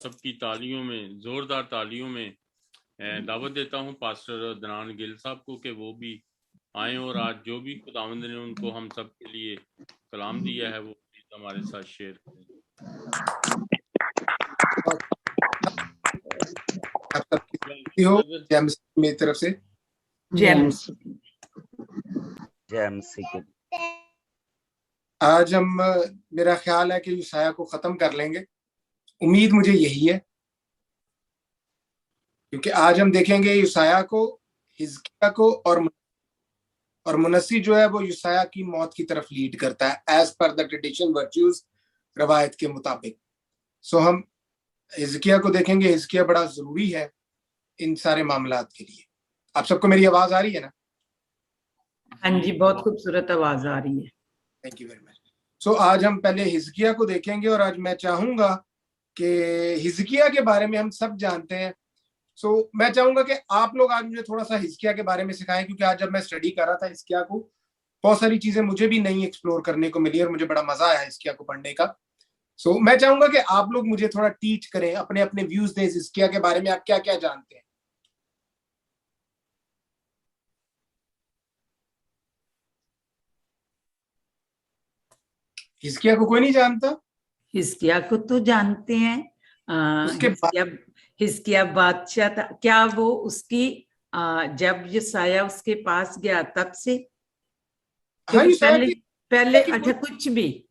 सबकी तालियों में, जोरदार तालियों में दावत देता हूँ पास्टर अदनान गिल साहब को कि वो भी आए और आज जो भी खुदावंद ने उनको हम सब के लिए कलाम दिया है वो हमारे साथ शेयर करें। आप सबकी हो जय मसीह मेरी तरफ से। जय मसीह। आज हम मेरा ख्याल है कि यूसाया को खत्म कर लेंगे, उम्मीद मुझे यही है, क्योंकि आज हम देखेंगे यूसाया को, हिजकिया को और मुनस्सी जो है वो यूसाया की मौत की तरफ लीड करता है as per the tradition virtues, रवायत के मुताबिक। सो हम हिजकिया को देखेंगे। हिजकिया बड़ा जरूरी है इन सारे मामलात के लिए। आप सबको मेरी आवाज आ रही है ना? हाँ जी, बहुत खूबसूरत आवाज आ रही है। Thank you very much. So आज हम पहले हिजकिया को देखेंगे और आज मैं चाहूंगा कि हिजकिया के बारे में हम सब जानते हैं। सो मैं चाहूंगा कि आप लोग आज मुझे थोड़ा सा हिजकिया के बारे में सिखाएं, क्योंकि आज जब मैं स्टडी कर रहा था हिजकिया को, बहुत सारी चीजें मुझे भी नई एक्सप्लोर करने को मिली और मुझे बड़ा मजा आया हिजकिया को पढ़ने का। सो मैं चाहूंगा कि आप लोग मुझे थोड़ा टीच करें, अपने अपने व्यूज दें हिजकिया के बारे में। आप क्या क्या जानते हैं? हिजकिया को कोई नहीं जानता? हिजकिया को तो जानते हैं। हिजकिया बादशाह था क्या? वो उसकी जब यसाया उसके पास गया तब से? हाँ, पहले अच्छा कुछ भी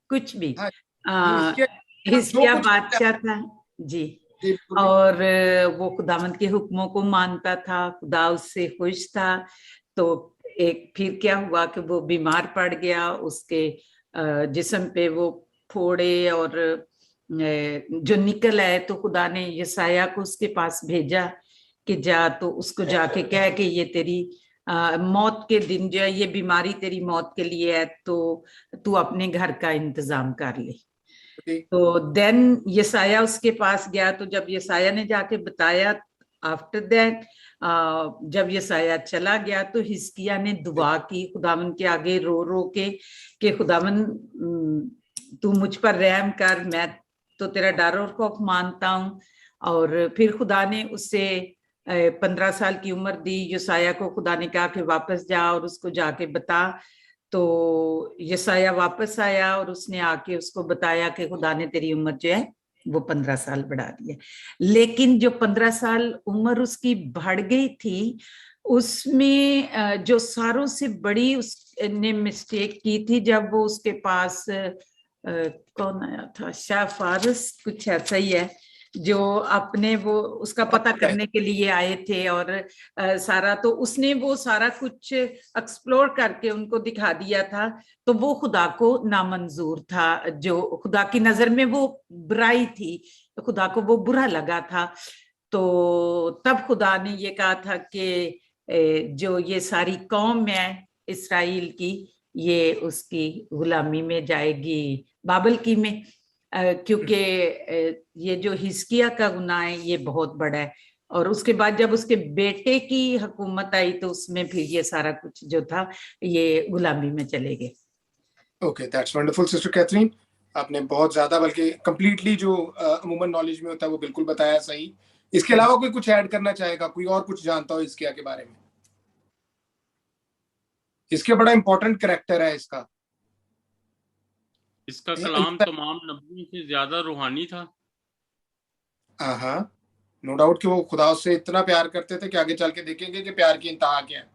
हाँ, हिजकिया बादशाह था जी। और वो खुदावंद के हुक्मों को मानता था, खुदा उससे खुश था। तो एक फिर क्या हुआ कि वो बीमार पड़ गया, उसके जिस्म पे वो फोड़े और जो निकल आए। तो खुदा ने यसाया को उसके पास भेजा कि जा तो उसको जाके कह कि ये तेरी मौत के दिन जो है, ये बीमारी तेरी मौत के लिए है, तो तू अपने घर का इंतजाम कर ले। तो देन यसाया उसके पास गया। तो जब यसाया ने जाके बताया, आफ्टर दैट जब यसाया चला गया तो हिजकिया ने दुआ की खुदावन के आगे रो रो के कि खुदावन तू मुझ पर रहम कर, मैं तो तेरा डर और खौफ मानता हूँ। और फिर खुदा ने उससे 15 साल की उम्र दी यसाया को। खुदा ने कहा कि वापस जा और उसको जाके बता। तो यसाया वापस आया और उसने आके उसको बताया कि खुदा ने तेरी उम्र जो है वो 15 साल बढ़ा दी है। लेकिन जो 15 साल उम्र उसकी बढ़ गई थी, उसमें जो सारों से बड़ी उसने मिस्टेक की थी, जब वो उसके पास कौन आया था, शाह फारस कुछ ऐसा ही है, जो अपने वो उसका पता करने के लिए आए थे। और सारा तो उसने वो सारा कुछ एक्सप्लोर करके उनको दिखा दिया था। तो वो खुदा को नामंजूर था, जो खुदा की नजर में वो बुराई थी, तो खुदा को वो बुरा लगा था। तो तब खुदा ने ये कहा था कि जो ये सारी कौम है इसराइल की, ये उसकी गुलामी में जाएगी, बाबल की में, क्योंकि ये जो हिजकिया का गुनाह है ये बहुत बड़ा है। और उसके बाद जब उसके बेटे की हुकूमत आई तो उसमें फिर ये सारा कुछ जो था ये गुलामी में चले गए। Okay, that's wonderful sister Catherine. आपने बहुत ज्यादा, बल्कि कंप्लीटली जो अमूमन नॉलेज में होता है वो बिल्कुल बताया सही। इसके अलावा कोई कुछ ऐड करना चाहेगा? कोई और कुछ जानता हो हिजकिया के बारे में? इसके बड़ा इंपॉर्टेंट कैरेक्टर है इसका कलाम तमाम नबियों से ज्यादा रूहानी था। हाँ, नो डाउट कि वो खुदा से इतना प्यार करते थे कि आगे चल के देखेंगे कि प्यार की इंतहा क्या है।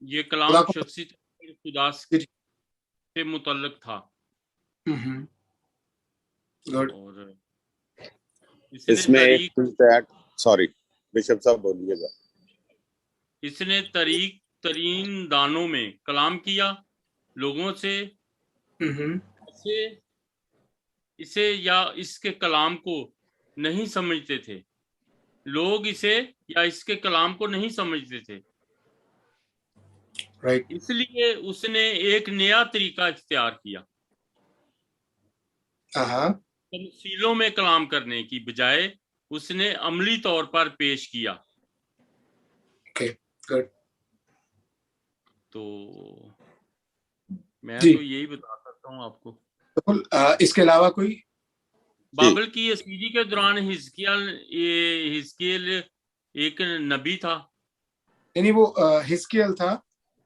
ये कलाम शख्सी खुदा से मुतल्लिक था। गुड। इसमें सॉरी बिशप साहब बोलिएगा। इसने तरीक तरीन दानों में कलाम किया, लोगों से इसे या इसके कलाम को नहीं समझते थे। लोग इसे या इसके कलाम को नहीं समझते थे। राइट। इसलिए उसने एक नया तरीका इख्तियार किया, तमसीलों में कलाम करने की बजाय उसने अमली तौर पर पेश किया। गुड। तो मैं तो यही बता सकता हूँ आपको। इसके अलावा कोई? बाबल की असीरी के दौरान हिजकियल एक नबी था? यानी वो हिजकियल था,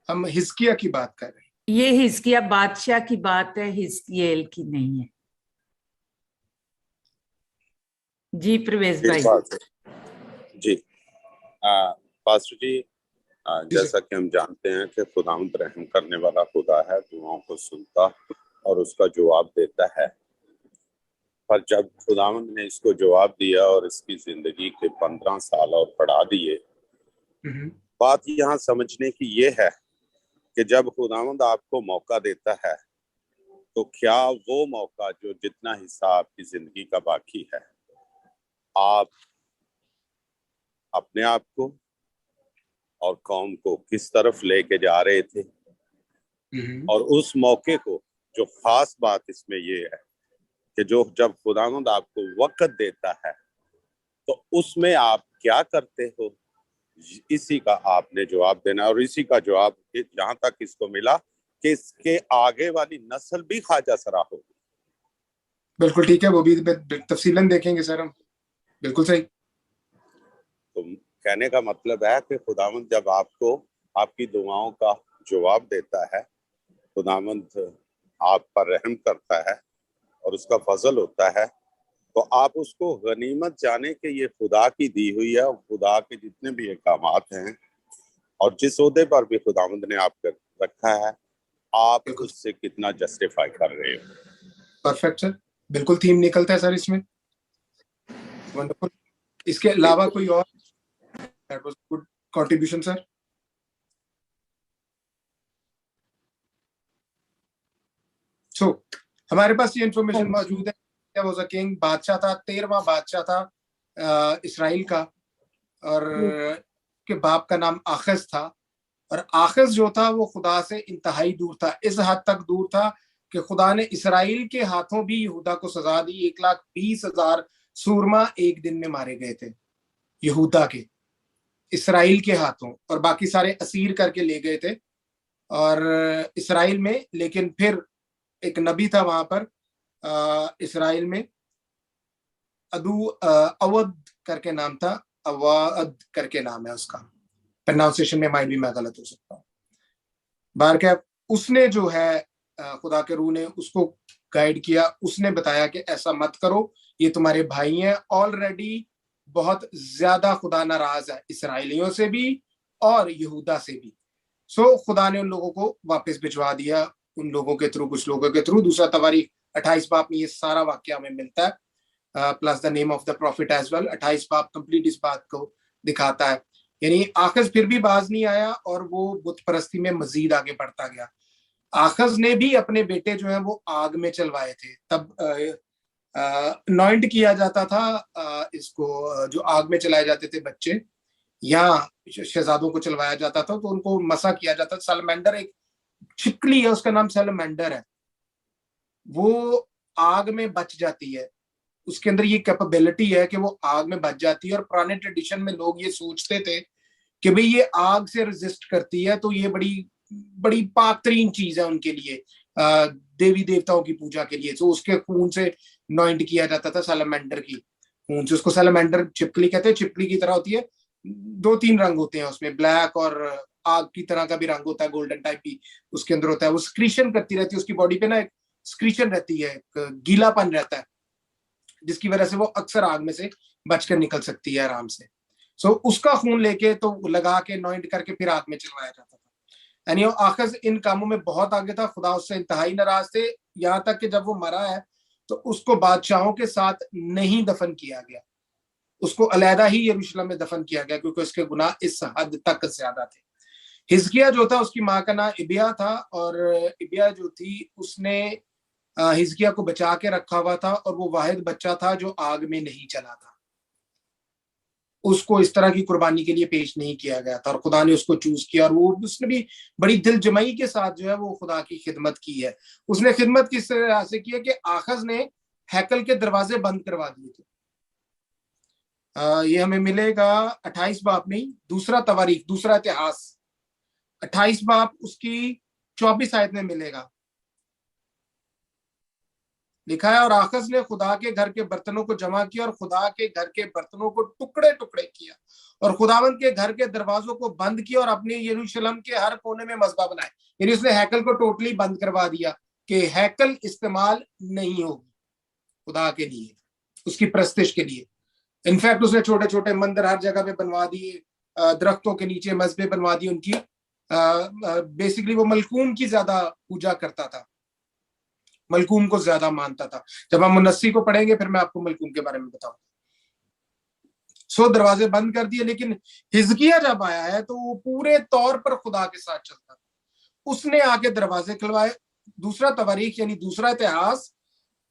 हम हिजकिया की बात कर रहे हैं। ये हिजकिया बादशाह की बात है, हिजकियल की नहीं है। जी प्रवेश भाई। जी पास्टर जी, जी जैसा कि हम जानते हैं कि खुदावंद रहम करने वाला खुदा है, दुआओं को सुनता और उसका जवाब देता है। पर जब खुदावंद ने इसको जवाब दिया और इसकी जिंदगी के 15 साल और बढ़ा दिए, बात यहाँ समझने की ये है कि जब खुदावंद आपको मौका देता है तो क्या वो मौका जो जितना हिस्सा आपकी जिंदगी का बाकी है, आप अपने आप को और कौम को किस तरफ लेके जा रहे थे। और उस मौके को, जो खास बात इसमें ये है कि जो जब खुदावंद आपको वक्त देता है तो उसमें आप क्या करते हो, इसी का आपने जवाब देना। और इसी का जवाब जहां तक इसको मिला कि इसके आगे वाली नस्ल भी ख्वाजा सरा होगी। बिल्कुल ठीक है, वो भी तफसीलन देखेंगे सर हम। बिल्कुल सही। तो कहने का मतलब है कि खुदावंद जब आपको आपकी दुआओं का जवाब देता है, खुदावंद आप पर रहम करता है और उसका फजल होता है, तो आप उसको गनीमत जाने के ये खुदा की दी हुई है। और खुदा के जितने भी अहकामात हैं और जिस ओहदे पर भी खुदावंद ने आपको रखा है, आप उससे कितना जस्टिफाई कर रहे हो। परफेक्ट सर, बिल्कुल थीम निकलता है सर इसमें। वंडरफुल। इसके अलावा कोई और? That was good contribution sir. So हमारे पास ये इंफॉर्मेशन मौजूद है। वाज अ किंग, बादशाह था, 13वां बादशाह था इसराइल का, और के बाप का नाम आखज था। और आखज जो था वो खुदा से इंतहाई दूर था, इस हद तक दूर था कि खुदा ने इसराइल के हाथों भी यहूदा को सजा दी। 1,20,000 सूरमा एक दिन में मारे गए थे यहूदा के, इसराइल के हाथों, और बाकी सारे असीर करके ले गए थे और इसराइल में। लेकिन फिर एक नबी था वहां पर इसराइल में, अवध करके नाम था, अवध करके नाम है उसका, प्रोनाउंसिएशन में माइट भी मैं गलत हो सकता हूँ। बार क्या, उसने जो है खुदा के रूह ने उसको गाइड किया, उसने बताया कि ऐसा मत करो, ये तुम्हारे भाई हैं। ऑलरेडी बहुत ज्यादा खुदा नाराज है इसराइलियों से भी और यहूदा से भी। सो खुदा ने उन लोगों को वापस भिजवा दिया, उन लोगों के थ्रू, कुछ लोगों के थ्रू। दूसरा तवारीख 28 बाब में ये सारा वाक्य हमें मिलता है, plus the name of the prophet as well. 28 बाब कंप्लीट इस बात को दिखाता है। यानी आखज फिर भी बाज नहीं आया और वो बुत परस्ती में मजीद आगे बढ़ता गया। आखज ने भी अपने बेटे जो है वो आग में चलवाए थे। तब नॉइंट किया जाता था इसको, जो आग में चलाए जाते थे बच्चे या शहजादों को चलवाया जाता था, तो उनको मसा किया जाता था। सैलमेंडर एक छिपकली है, उसका नाम सैलमेंडर है, वो आग में बच जाती है। उसके अंदर ये कैपेबिलिटी है कि वो आग में बच जाती है। और पुराने ट्रेडिशन में लोग ये सोचते थे कि भाई ये आग से रेजिस्ट करती है, तो ये बड़ी बड़ी पाकतरीन चीज है उनके लिए, देवी देवताओं की पूजा के लिए। तो उसके खून से नॉइंट किया जाता था, सैलमेंडर की खून से। उसको सैलमेंडर छिपकली कहते हैं, छिपकली की तरह होती है, 2-3 रंग होते हैं उसमें, ब्लैक और आग की तरह का भी रंग होता है, गोल्डन टाइप भी उसके अंदर होता है। वो स्क्रीशन करती रहती है, उसकी बॉडी पे ना एक स्क्रीशन रहती है, गीलापन रहता है, जिसकी वजह से वो अक्सर आग में से बचकर निकल सकती है आराम से। सो उसका खून लेके तो लगा के नॉइंट करके फिर आग में चलवाया जाता था। यानी आखिर इन कामों में बहुत आगे था, खुदा उससे इंतहाई नाराज थे। यहाँ तक कि जब वो मरा है तो उसको बादशाहों के साथ नहीं दफन किया गया, उसको अलहदा ही यरूशलेम में दफन किया गया, क्योंकि उसके गुनाह इस हद तक ज्यादा थे। हिजकिया जो था, उसकी माँ का नाम इबिया था, और इबिया जो थी उसने हिजकिया को बचा के रखा हुआ था, और वो वाहिद बच्चा था जो आग में नहीं चला था। उसको इस तरह की कुर्बानी के लिए पेश नहीं किया गया था, और खुदा ने उसको चूज किया। और वो उसने भी बड़ी दिलजमई के साथ जो है वो खुदा की खिदमत की है। उसने खिदमत किस तरह से की है कि आखज ने हैकल के दरवाजे बंद करवा दिए थे। ये हमें मिलेगा 28 बाब में, दूसरा तवारीख, दूसरा इतिहास 28 बाब उसकी 24 आयत में मिलेगा। लिखा है, और आखज ने खुदा के घर के बर्तनों को जमा किया और खुदा के घर के बर्तनों को टुकड़े टुकड़े किया और खुदावंद के घर के दरवाजों को बंद किया और अपने यरूशलेम के हर कोने में मस्बा बनाए। यानी उसने हैकल को टोटली बंद करवा दिया कि हैकल इस्तेमाल नहीं होगी खुदा के लिए, उसकी प्रस्तिश के लिए। इनफैक्ट उसने छोटे छोटे मंदिर हर जगह पे बनवा दिए, दरख्तों के नीचे मस्बे बनवा दिए उनकी। बेसिकली वो मलकूम की ज्यादा पूजा करता था, मलकूम को ज्यादा मानता था। जब हम मुनस्सी को पढ़ेंगे फिर मैं आपको मलकूम के बारे में बताऊंगा। सो दरवाजे बंद कर दिए। लेकिन हिजकिया जब आया है तो वो पूरे तौर पर खुदा के साथ चलता था। उसने आके दरवाजे खुलवाए। दूसरा तवारीख यानी दूसरा इतिहास,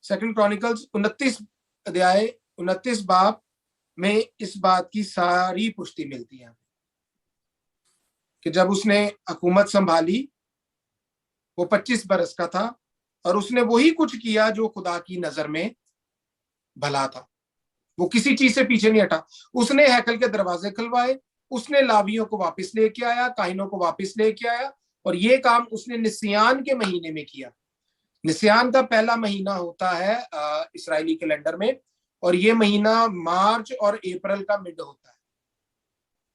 सेकंड क्रॉनिकल्स 29 अध्याय 29 बाब में इस बात की सारी पुष्टि मिलती है कि जब उसने हुकूमत संभाली वो 25 बरस का था और उसने वही कुछ किया जो खुदा की नजर में भला था। वो किसी चीज से पीछे नहीं हटा। उसने हैकल के दरवाजे खुलवाए, उसने लावियों को वापस लेके आया, काहिनों को वापस लेके आया, और ये काम उसने निस्यान के महीने में किया। निस्यान का पहला महीना होता है इस्राएली कैलेंडर में, और ये महीना मार्च और अप्रैल का मिड होता है।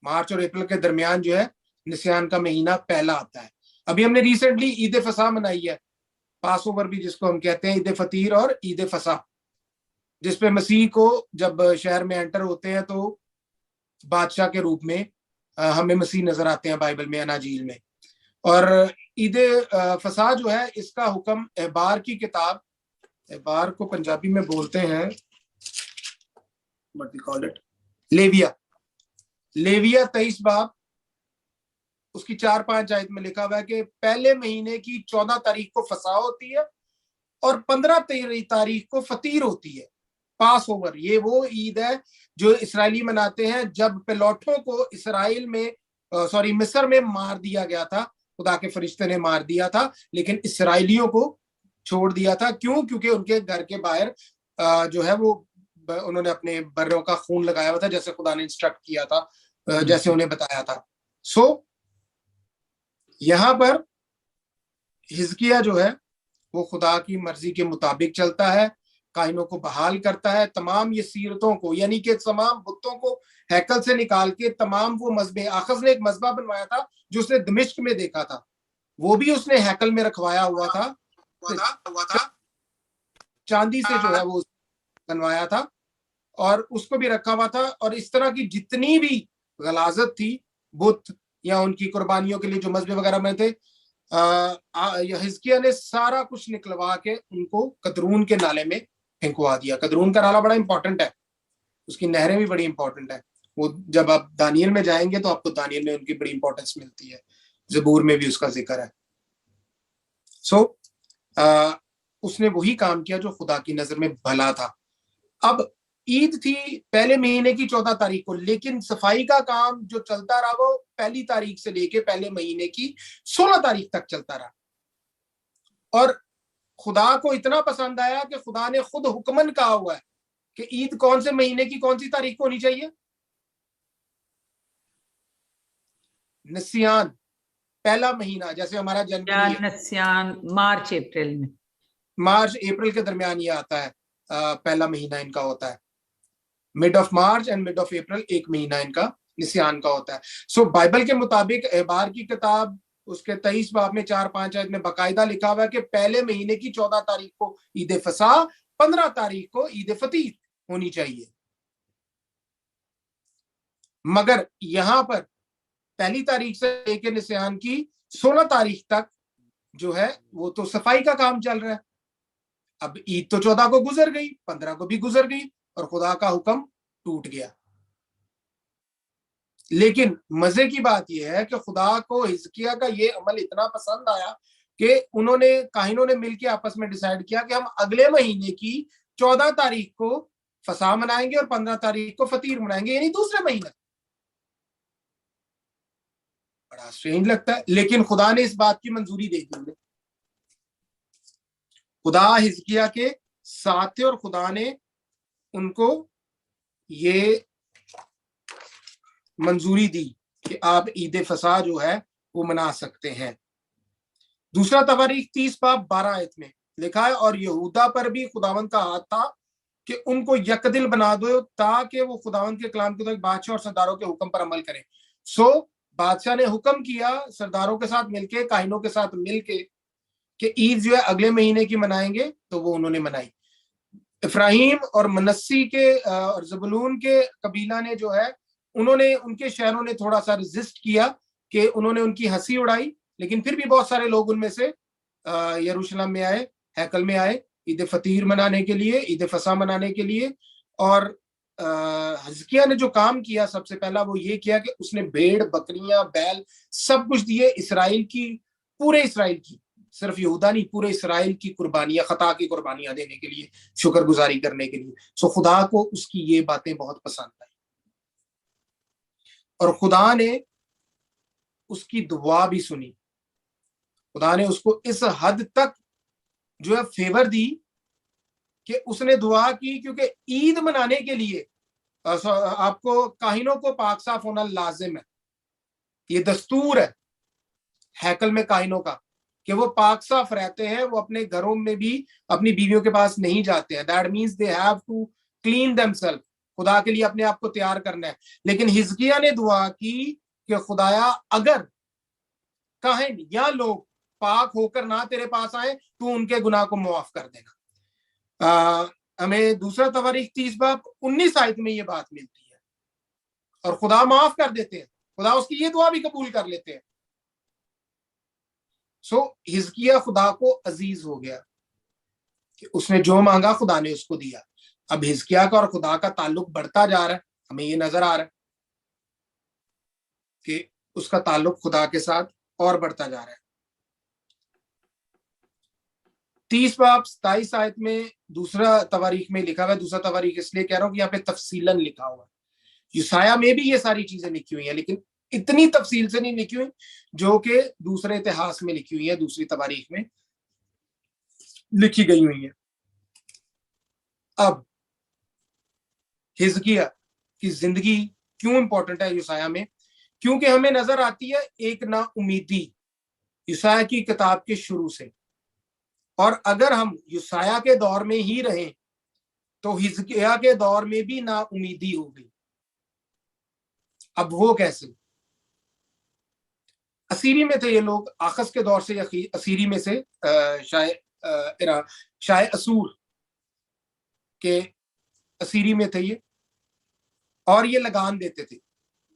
मार्च और अप्रैल के दरमियान जो है निस्यान का महीना पहला आता है। अभी हमने रिसेंटली ईद फसा मनाई है, पास ओवर भी जिसको हम कहते हैं, ईद फतीर और ईद फसा, जिसपे मसीह को जब शहर में एंटर होते हैं तो बादशाह के रूप में हमें मसीह नजर आते हैं बाइबल में, अनाजील में। और ईद फसा जो है इसका हुक्म एबार की किताब, एबार को पंजाबी में बोलते हैं लेविया, लेविया 23 बाब उसकी 4-5 आयत में लिखा हुआ है कि पहले महीने की 14 तारीख को फसा होती है और 15 तारीख को फतीर होती है, पास ओवर। ये वो ईद है जो इसराइली मनाते हैं जब पिलौठों को इसराइल में मिस्र में मार दिया गया था। खुदा के फरिश्ते ने मार दिया था लेकिन इसराइलियों को छोड़ दिया था। क्यों? क्योंकि उनके घर के बाहर जो है वो उन्होंने अपने बर्रों का खून लगाया हुआ था, जैसे खुदा ने इंस्ट्रक्ट किया था, जैसे उन्हें बताया था। सो यहां पर हिजकिया जो है वो खुदा की मर्जी के मुताबिक चलता है, काहिनों को बहाल करता है, तमाम ये सीरतों को यानी कि तमाम बुतों को हैकल से निकाल के तमाम वो मजबे, आखज ने एक मजबा बनवाया था जो उसने दमिश्क में देखा था, वो भी उसने हैकल में रखवाया हुआ था, चांदी से जो है वो बनवाया था और उसको भी रखा हुआ था। और इस तरह की जितनी भी गलाजत थी बुत या उनकी कुर्बानियों के लिए जो मजबे वगैरह में थे, हिजकिया ने सारा कुछ निकलवा के उनको कदरून के नाले में फेंकवा दिया। कदरून का नाला बड़ा इंपॉर्टेंट है, उसकी नहरें भी बड़ी इंपॉर्टेंट है। वो जब आप दानियल में जाएंगे तो आपको दानियल में उनकी बड़ी इंपॉर्टेंस मिलती है, ज़बूर में भी उसका जिक्र है। उसने वही काम किया जो खुदा की नजर में भला था। अब ईद थी पहले महीने की 14 तारीख को, लेकिन सफाई का काम जो चलता रहा वो पहली तारीख से लेके पहले महीने की 16 तारीख तक चलता रहा। और खुदा को इतना पसंद आया कि खुदा ने खुद हुक्मन कहा हुआ है कि ईद कौन से महीने की कौन सी तारीख को होनी चाहिए? निस्यान, पहला महीना, जैसे हमारा जनवरी है, निस्यान मार्च अप्रैल में, मार्च अप्रैल के दरमियान ये आता है, पहला महीना इनका होता है। Mid of March and mid of April एक महीना इनका निस्यान का होता है। सो बाइबल के मुताबिक एबार की किताब उसके 23 बाब में 4-5 आयत में बाकायदा लिखा हुआ है कि पहले महीने की 14 तारीख को ईद फसा, 15 तारीख को ईद फतीर होनी चाहिए। मगर यहां पर पहली तारीख से लेकर निस्यान की 16 तारीख तक जो है वो तो सफाई का काम चल रहा है। अब ईद तो 14 को गुजर गई, 15 को भी गुजर गई और खुदा का हुक्म टूट गया। लेकिन मजे की बात यह है कि खुदा को हिजकिया का ये अमल इतना पसंद आया कि उन्होंने, काहिनों ने मिलकर आपस में डिसाइड किया कि हम अगले महीने की 14 तारीख को फसा मनाएंगे और 15 तारीख को फतीर मनाएंगे, यानी दूसरे महीने। बड़ा स्ट्रेंज लगता है, लेकिन खुदा ने इस बात की मंजूरी दे दी। खुदा हिजकिया के साथ थे और खुदा ने उनको ये मंजूरी दी कि आप ईद फसा जो है वो मना सकते हैं। दूसरा तवारीख 30 बाब 12 आयत में लिखा है, और यहूदा पर भी खुदावंद का हाथ था कि उनको यकदिल बना दो ताकि वो खुदावंद के कलाम के बादशाह और सरदारों के हुक्म पर अमल करें। सो बादशाह ने हुक्म किया सरदारों के साथ मिलके, काहिनों के साथ मिलके कि ईद जो है अगले महीने की मनाएंगे, तो वो उन्होंने मनाई। इफ्राहिम और मनस्सी के और जबूलून के कबीला ने जो है, उन्होंने, उनके शहरों ने थोड़ा सा रेजिस्ट किया कि उन्होंने उनकी हंसी उड़ाई, लेकिन फिर भी बहुत सारे लोग उनमें से यरूशलेम में आए, हैकल में आए ईद फतीर मनाने के लिए, ईद फसा मनाने के लिए। और हिजकिय्याह ने जो काम किया सबसे पहला वो ये किया कि उसने भेड़, बकरियां, बैल सब कुछ दिए इसराइल की, पूरे इसराइल की, सिर्फ यहूदा नहीं, पूरे इसराइल की कुर्बानियां, खता की कुर्बानियां देने के लिए, शुक्रगुजारी करने के लिए। सो खुदा को उसकी ये बातें बहुत पसंद आई और खुदा ने उसकी दुआ भी सुनी। खुदा ने उसको इस हद तक जो है फेवर दी कि उसने दुआ की, क्योंकि ईद मनाने के लिए आपको काहिनों को पाक साफ होना लाजिम है। ये दस्तूर है हैकल में काहिनों का कि वो पाक साफ रहते हैं, वो अपने घरों में भी अपनी बीवियों के पास नहीं जाते हैं। That means they have to clean themselves, खुदा के लिए अपने आप को तैयार करना है। लेकिन हिजकिय्याह ने दुआ की कि खुदाया अगर काहिन या लोग पाक होकर ना तेरे पास आए तो उनके गुनाह को मुआफ कर देना। हमें दूसरा तवारीख 30 बाब 19 आयत में ये बात मिलती है और खुदा माफ कर देते हैं, खुदा उसकी ये दुआ भी कबूल कर लेते हैं। सो हिजकिय्याह खुदा को अजीज हो गया कि उसने जो मांगा खुदा ने उसको दिया। अब हिजकिय्याह का और खुदा का ताल्लुक बढ़ता जा रहा है, हमें ये नजर आ रहा है कि उसका ताल्लुक खुदा के साथ और बढ़ता जा रहा है। 30 बाब 27 आयत में दूसरा तवारीख में लिखा हुआ है, दूसरा तवारीख इसलिए कह रहा हूं कि यहाँ पे तफसीलन लिखा हुआ है। यूसाया में भी ये सारी चीजें लिखी हुई हैं, लेकिन इतनी तफसील से नहीं लिखी हुई जो कि दूसरे इतिहास में लिखी हुई है, दूसरी तवारीख में लिखी गई हुई है। अब हिजकिय्याह की जिंदगी क्यों इंपॉर्टेंट है यूसाया में? क्योंकि हमें नजर आती है एक ना उम्मीदी यूसाया की किताब के शुरू से, और अगर हम यूसाया के दौर में ही रहें तो हिजकिय्याह के दौर में भी ना उम्मीदी हो गई। अब वो कैसे? असीरी में थे ये लोग, आखस के दौर से असीरी में से शाह असूर के असीरी में थे ये, और ये लगान देते थे।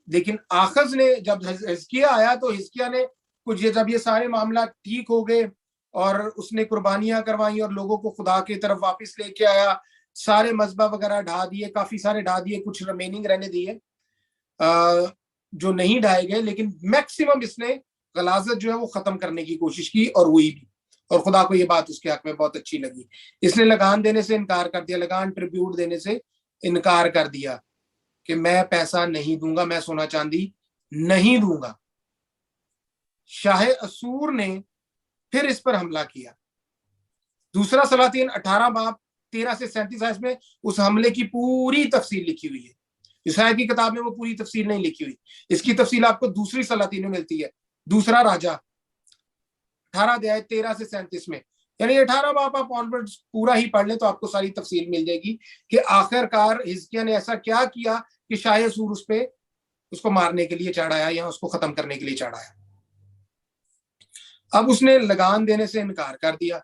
लेकिन आखज ने जब हिजकिय्याह आया तो हिजकिय्याह ने कुछ, जब ये सारे मामला ठीक हो गए और उसने कुर्बानियां करवाई और लोगों को खुदा की तरफ वापस लेके आया, सारे मजबा वगैरह ढा दिए, काफी सारे ढा दिए, कुछ रिमेनिंग रहने दिए जो नहीं ढाए गए, लेकिन मैक्सिमम इसने गलाजत जो है वो खत्म करने की कोशिश की और हुई भी, और खुदा को ये बात उसके हक में बहुत अच्छी लगी। इसने लगान देने से इनकार कर दिया, लगान ट्रिब्यूट देने से इनकार कर दिया कि मैं पैसा नहीं दूंगा, मैं सोना चांदी नहीं दूंगा। शाह असूर ने फिर इस पर हमला किया। दूसरा सलातीन 18 बाब 13 से 37 आयत में उस हमले की पूरी तफसील लिखी हुई है। यूसाया की किताब में वो पूरी तफसील नहीं लिखी हुई, इसकी तफसील आपको दूसरी सलातीन में मिलती है, दूसरा राजा 18 अध्याय 13 से 37 में। यानी 18 बाब आप ऑनवर्ड्स पूरा ही पढ़ लें तो आपको सारी तफसील मिल जाएगी कि आखिरकार हिजकिय्याह ने ऐसा क्या किया कि शाह असूर उस पे उसको मारने के लिए चढ़ाया या उसको खत्म करने के लिए चढ़ाया। अब उसने लगान देने से इनकार कर दिया।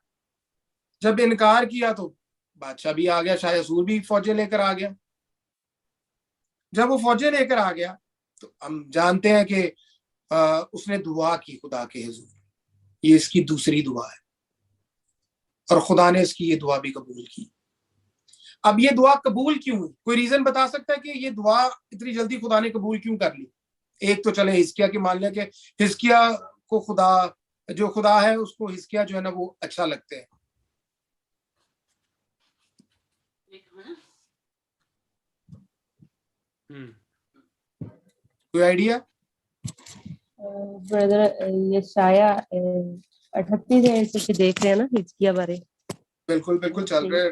जब इनकार किया तो बादशाह भी आ गया, शाह असूर भी फौजें लेकर आ गया। जब वो फौजें लेकर आ गया तो हम जानते हैं कि उसने दुआ की खुदा के हुजूर, ये इसकी दूसरी दुआ है और खुदा ने इसकी ये दुआ भी कबूल की। अब ये दुआ कबूल क्यों हुई? कोई रीजन बता सकता है कि ये दुआ इतनी जल्दी खुदा ने कबूल क्यों कर ली? एक तो चले हिजकिय्याह की मान लिया कि हिजकिय्याह को खुदा, जो खुदा है उसको हिजकिय्याह जो है ना वो अच्छा लगते हैं। कोई आइडिया? ब्रदर यशाया 38 से देख रहे हैं ना हिजकिय्याह बारे। बिल्कुल बिल्कुल चल रहा है।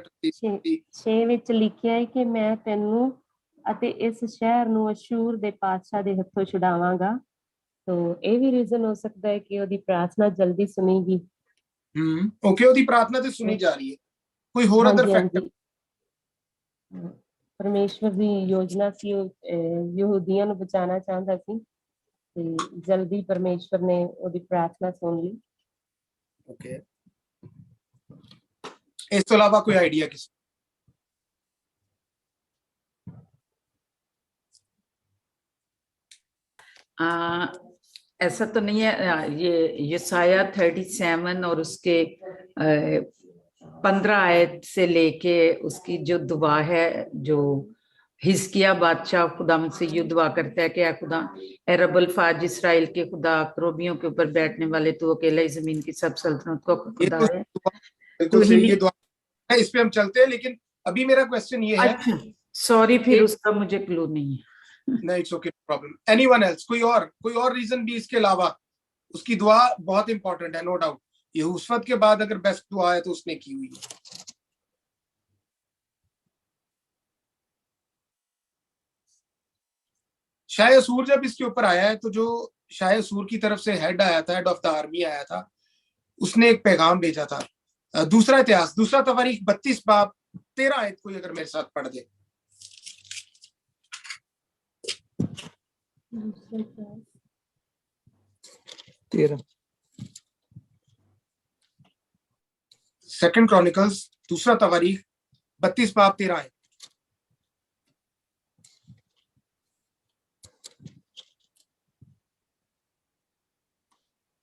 6 ਵਿੱਚ ਲਿਖਿਆ ਹੈ ਕਿ ਮੈਂ ਤੈਨੂੰ ਅਤੇ ਇਸ ਸ਼ਹਿਰ ਨੂੰ ਅਸ਼ੂਰ ਦੇ ਪਾਤਸ਼ਾਹ ਦੇ ਹੱਥੋਂ ਛੁਡਾਵਾਂਗਾ। तो ਇਹ ਵੀ ਰੀਜ਼ਨ ਹੋ ਸਕਦਾ ਹੈ ਕਿ ਉਹਦੀ ਪ੍ਰਾਰਥਨਾ ਜਲਦੀ ਸੁਣੀ ਗਈ। ओके, ओदी प्रार्थना तो सुनी जा रही है। कोई होर हाँ अदर जी, हाँ फैक्टर? जी। परमेश्वर ਦੀ योजना ਸੀ ਯਹੂਦੀਆਂ ਨੂੰ ਬਚਾਉਣਾ ਚਾਹੁੰਦਾ ਸੀ ਤੇ ਜਲਦੀ ਪਰਮੇਸ਼ਵਰ ਨੇ ਉਹਦੀ ਪ੍ਰਾਰਥਨਾ ਸੁਣ ਲਈ। ओके, इस तो अलावा कोई आइडिया किसी? ऐसा तो नहीं है। ये यसाया 37 और उसके 15 आयत से लेके उसकी जो दुआ है, जो हिजकिया बादशाह खुदाम से युद्ध हुआ करता है कि या खुदा ए रब्बुल फाज इस्राइल के खुदा, क्रोबियों के ऊपर बैठने वाले तू अकेला ही जमीन की सब सल्तनत को ये खुदा तो है। बिल्कुल सही, ये दुआ है, इस पे हम चलते हैं। लेकिन अभी मेरा क्वेश्चन ये है। अच्छा, सॉरी, फिर उसका मुझे क्लू नहीं है। नहीं, it's okay, problem. Anyone else? कोई और रीजन भी इसके अलावा? उसकी दुआ बहुत इंपॉर्टेंट है, नो डाउट। यहोशुआ के बाद अगर बेस्ट दुआ है तो उसने की हुई है। शायद सूर जब इसके ऊपर आया है तो जो शायद सूर की तरफ से हेड आया था, हेड ऑफ द आर्मी आया था, उसने एक पैगाम भेजा था। दूसरा इतिहास, दूसरा तवारीख 32 बाब 13 आयत, कोई अगर मेरे साथ पढ़ दे। 13 सेकंड क्रॉनिकल्स दूसरा तवारीख 32 बाब 13 आयत।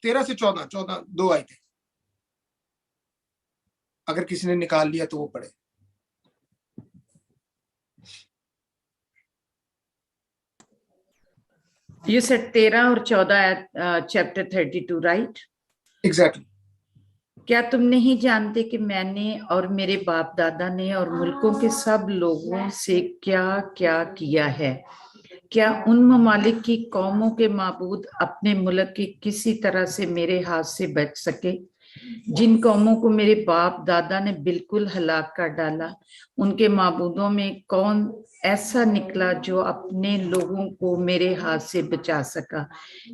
13 से 14 दो आयतें, अगर किसी ने निकाल लिया तो वो पढ़े। You said 13 और 14 चैप्टर 32, राइट? एग्जैक्टली। क्या तुम नहीं जानते कि मैंने और मेरे बाप दादा ने और मुल्कों के सब लोगों से क्या क्या किया है? क्या उन ममालिक की कौमों के माबूद अपने मुल्क की किसी तरह से मेरे हाथ से बच सके? जिन कौमों को मेरे बाप दादा ने बिल्कुल हलाक कर डाला, उनके माबूदों में कौन ऐसा निकला जो अपने लोगों को मेरे हाथ से बचा सका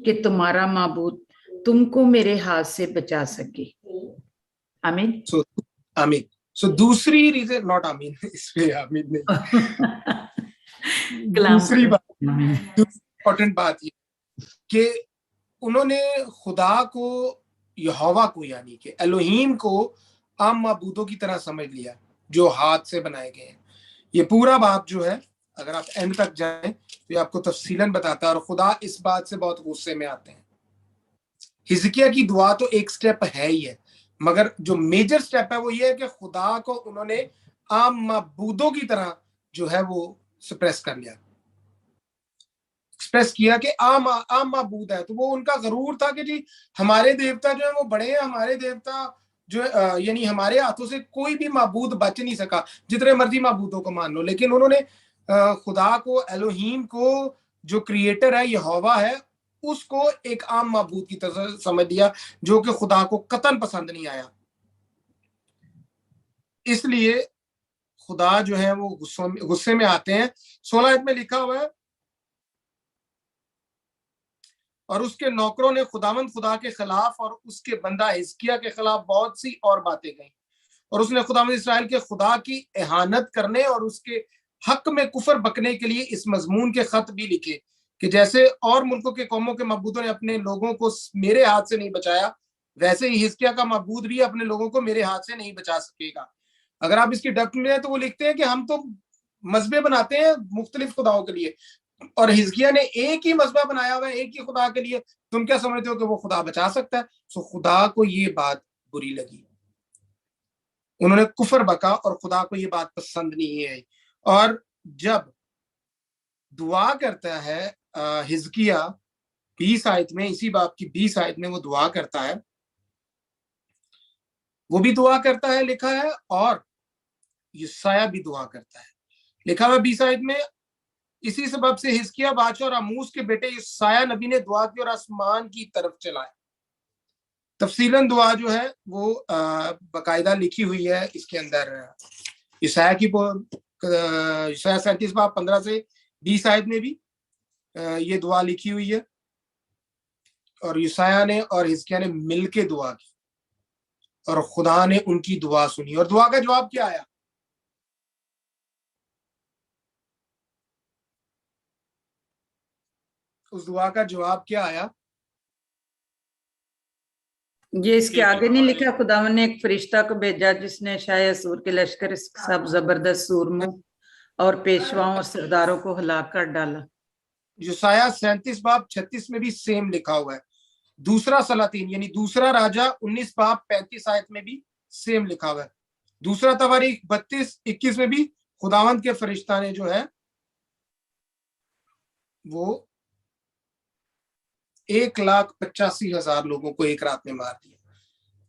कि तुम्हारा माबूद तुमको मेरे हाथ से बचा सके? आमीन। आमीन। सो दूसरी रीजन, नॉट आमीन, इसमें आमीन नहीं। दूसरी बात, इंपॉर्टेंट बात ये कि उन्होंने खुदा को, यहोवा को, यानी कि एलोहीम को आम माबूदों की तरह समझ लिया जो हाथ से बनाए गए हैं। ये पूरा बात जो है, अगर आप एंड तक जाएं तो ये आपको तफसीलन बताता है, और खुदा इस बात से बहुत गुस्से में आते हैं। हिजकिया की दुआ तो एक स्टेप है ही है, मगर जो मेजर स्टेप है वो ये है कि खुदा को उन्होंने आम माबूदों की तरह जो है वो सप्रेस कर लिया, एक्सप्रेस किया कि आम माबूद है। तो वो उनका जरूर था कि जी हमारे देवता जो है वो बड़े हैं, हमारे देवता जो यानी हमारे हाथों से कोई भी माबूद बच नहीं सका, जितने मर्जी माबूदों को मान लो। लेकिन उन्होंने खुदा को, एलोहीम को, जो क्रिएटर है, यहोवा है, उसको एक आम माबूद की तरह समझ लिया, जो कि खुदा को कतन पसंद नहीं आया। इसलिए खुदा जो है वो गुस्से में आते हैं। 16 में लिखा हुआ है, और उसके नौकरों ने खुदावंद खुदा के खिलाफ और उसके बंदा हिजकिया के खिलाफ बहुत सी और बातें कही, और उसने खुदावंद इस्राएल के खुदा की इहानत करने और उसके हक में कुफर बकने के लिए इस मजमून के खत भी लिखे कि जैसे और मुल्कों के कौमों के मबूदों ने अपने लोगों को मेरे हाथ से नहीं बचाया, वैसे ही हिजकिया का मबूद भी अपने लोगों को मेरे हाथ से नहीं बचा सकेगा। अगर आप इसकी डेप्थ में तो वो लिखते हैं कि हम तो मजबे बनाते हैं मुख्तलिफ खुदाओं के लिए, और हिजकिया ने एक ही मजबा बनाया हुआ है एक ही खुदा के लिए। तुम क्या समझते हो कि वो खुदा बचा सकता है? सो खुदा को ये बात बुरी लगी, उन्होंने कुफर बका, और खुदा को ये बात पसंद नहीं आई। और जब दुआ करता है हिजकिया 20 आयत में, इसी बाब की 20 आयत में वो दुआ करता है, वो भी दुआ करता है, लिखा है, और यशायाह भी दुआ करता है, लिखा हुआ 20 आयत में, इसी सबब से हिजकिया बादशाह और आमूस के बेटे यशायाह नबी ने दुआ की और आसमान की तरफ चलाए। तफसीलन दुआ जो है वो बाकायदा लिखी हुई है इसके अंदर, यशायाह की, यशायाह 37 बाब 15 से 20 आयत में भी ये दुआ लिखी हुई है, और यशायाह ने और हिजकिया ने मिलके दुआ की। और खुदा ने उनकी दुआ सुनी। और दुआ का जवाब क्या आया? उस दुआ का जवाब क्या आया? ये इसके आगे नहीं लिखा, खुदावन ने एक फरिश्ता को भेजा जिसने शाय असूर के लश्कर सब जबरदस्त सूरमों और पेशवाओं और सरदारों को हिला कर डाला। यशायाह 37 बाब 36 में भी सेम लिखा हुआ है। दूसरा सलातीन यानी दूसरा राजा 19 बाब 35 आयत में भी सेम लिखा हुआ है। दूसरा तवारीख 32-21 में भी खुदावंद के फरिश्ता ने जो है वो 1,85,000 लोगों को एक रात में मार दिया।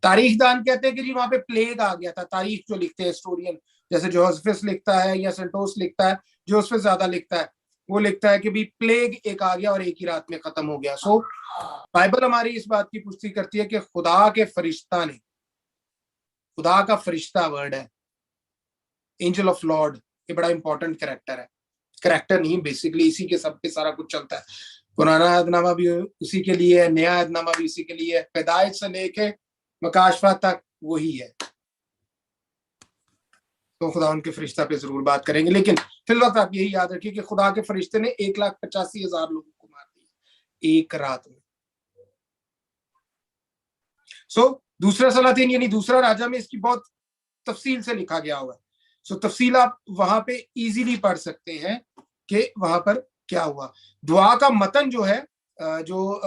तारीखदान कहते हैं कि जी वहां पे प्लेग आ गया था। तारीख जो लिखते हैं हिस्टोरियन, जैसे जोसेफस लिखता है या सेंटोस लिखता है, जोसेफस ज्यादा लिखता है, वो लिखता है कि भी प्लेग एक आ गया और एक ही रात में खत्म हो गया। सो बाइबल हमारी इस बात की पुष्टि करती है कि खुदा के फरिश्ता ने, खुदा का फरिश्ता वर्ड है एंजल ऑफ लॉर्ड, ये बड़ा इंपॉर्टेंट कैरेक्टर है। कैरेक्टर नहीं, बेसिकली इसी के सब पे सारा कुछ चलता है। पुराना अहदनामा भी उसी के लिए है, नया अहदनामा भी उसी के लिए है, पैदाइश से लेके मकाशफा तक वही है। तो खुदा उनके फरिश्ता पे जरूर बात करेंगे, लेकिन फिर वक्त आप यही याद रखिए कि खुदा के फरिश्ते ने 1,85,000 लोगों को मार दिया एक रात में। दूसरा सलातीन यानी दूसरा राजा में इसकी बहुत तफसील से लिखा गया हुआ है। तफसील आप वहां पे इजीली पढ़ सकते हैं कि वहां पर क्या हुआ। दुआ का मतन जो है, जो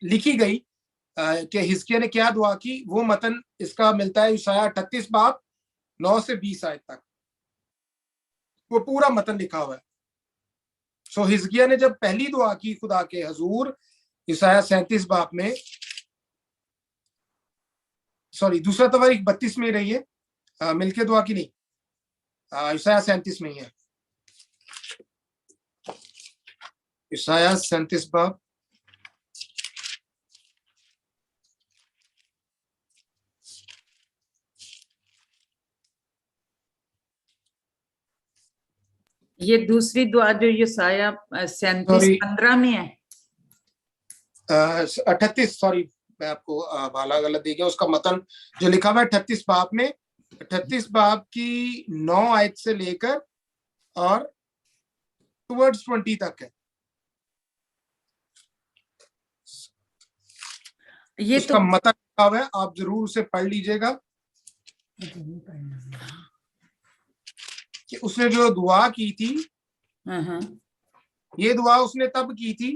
लिखी गई कि हिजकिय्याह ने क्या दुआ की, वो मतन इसका मिलता है यशायाह 38 बाब 9 से 20 आयत तक, वो पूरा मतन लिखा हुआ है। हिजकिय्याह ने जब पहली दुआ की खुदा के हजूर, यशायाह 37 बाब में, सॉरी दूसरा तवारीख 32 में रही है, मिलके दुआ की नहीं, यशायाह 37 में ही है। यशायाह 37 बाब ये दूसरी दुआ जो यशायाह 37:15 में है, 38, सॉरी मैं आपको भाला गलत दे गया। उसका मतन जो लिखा हुआ है 38 बाब में, 38 बाब की 9 आयत से लेकर और टुवर्ड्स 20 तक है। ये उसका तो मतन लिखा हुआ है, आप जरूर उसे पढ़ लीजिएगा कि उसने जो दुआ की थी, ये दुआ उसने तब की थी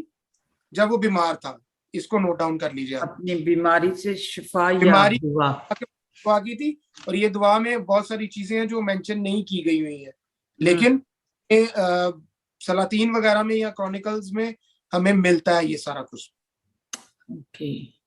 जब वो बीमार था। इसको नोट डाउन कर लीजिए आप। अपनी बीमारी से शिफा या बीमारी दुआ की थी, और ये दुआ में बहुत सारी चीजें हैं जो मेंशन नहीं की गई हुई है, लेकिन सलातीन वगैरह में या क्रॉनिकल्स में हमें मिलता है ये सारा कुछ। ओके।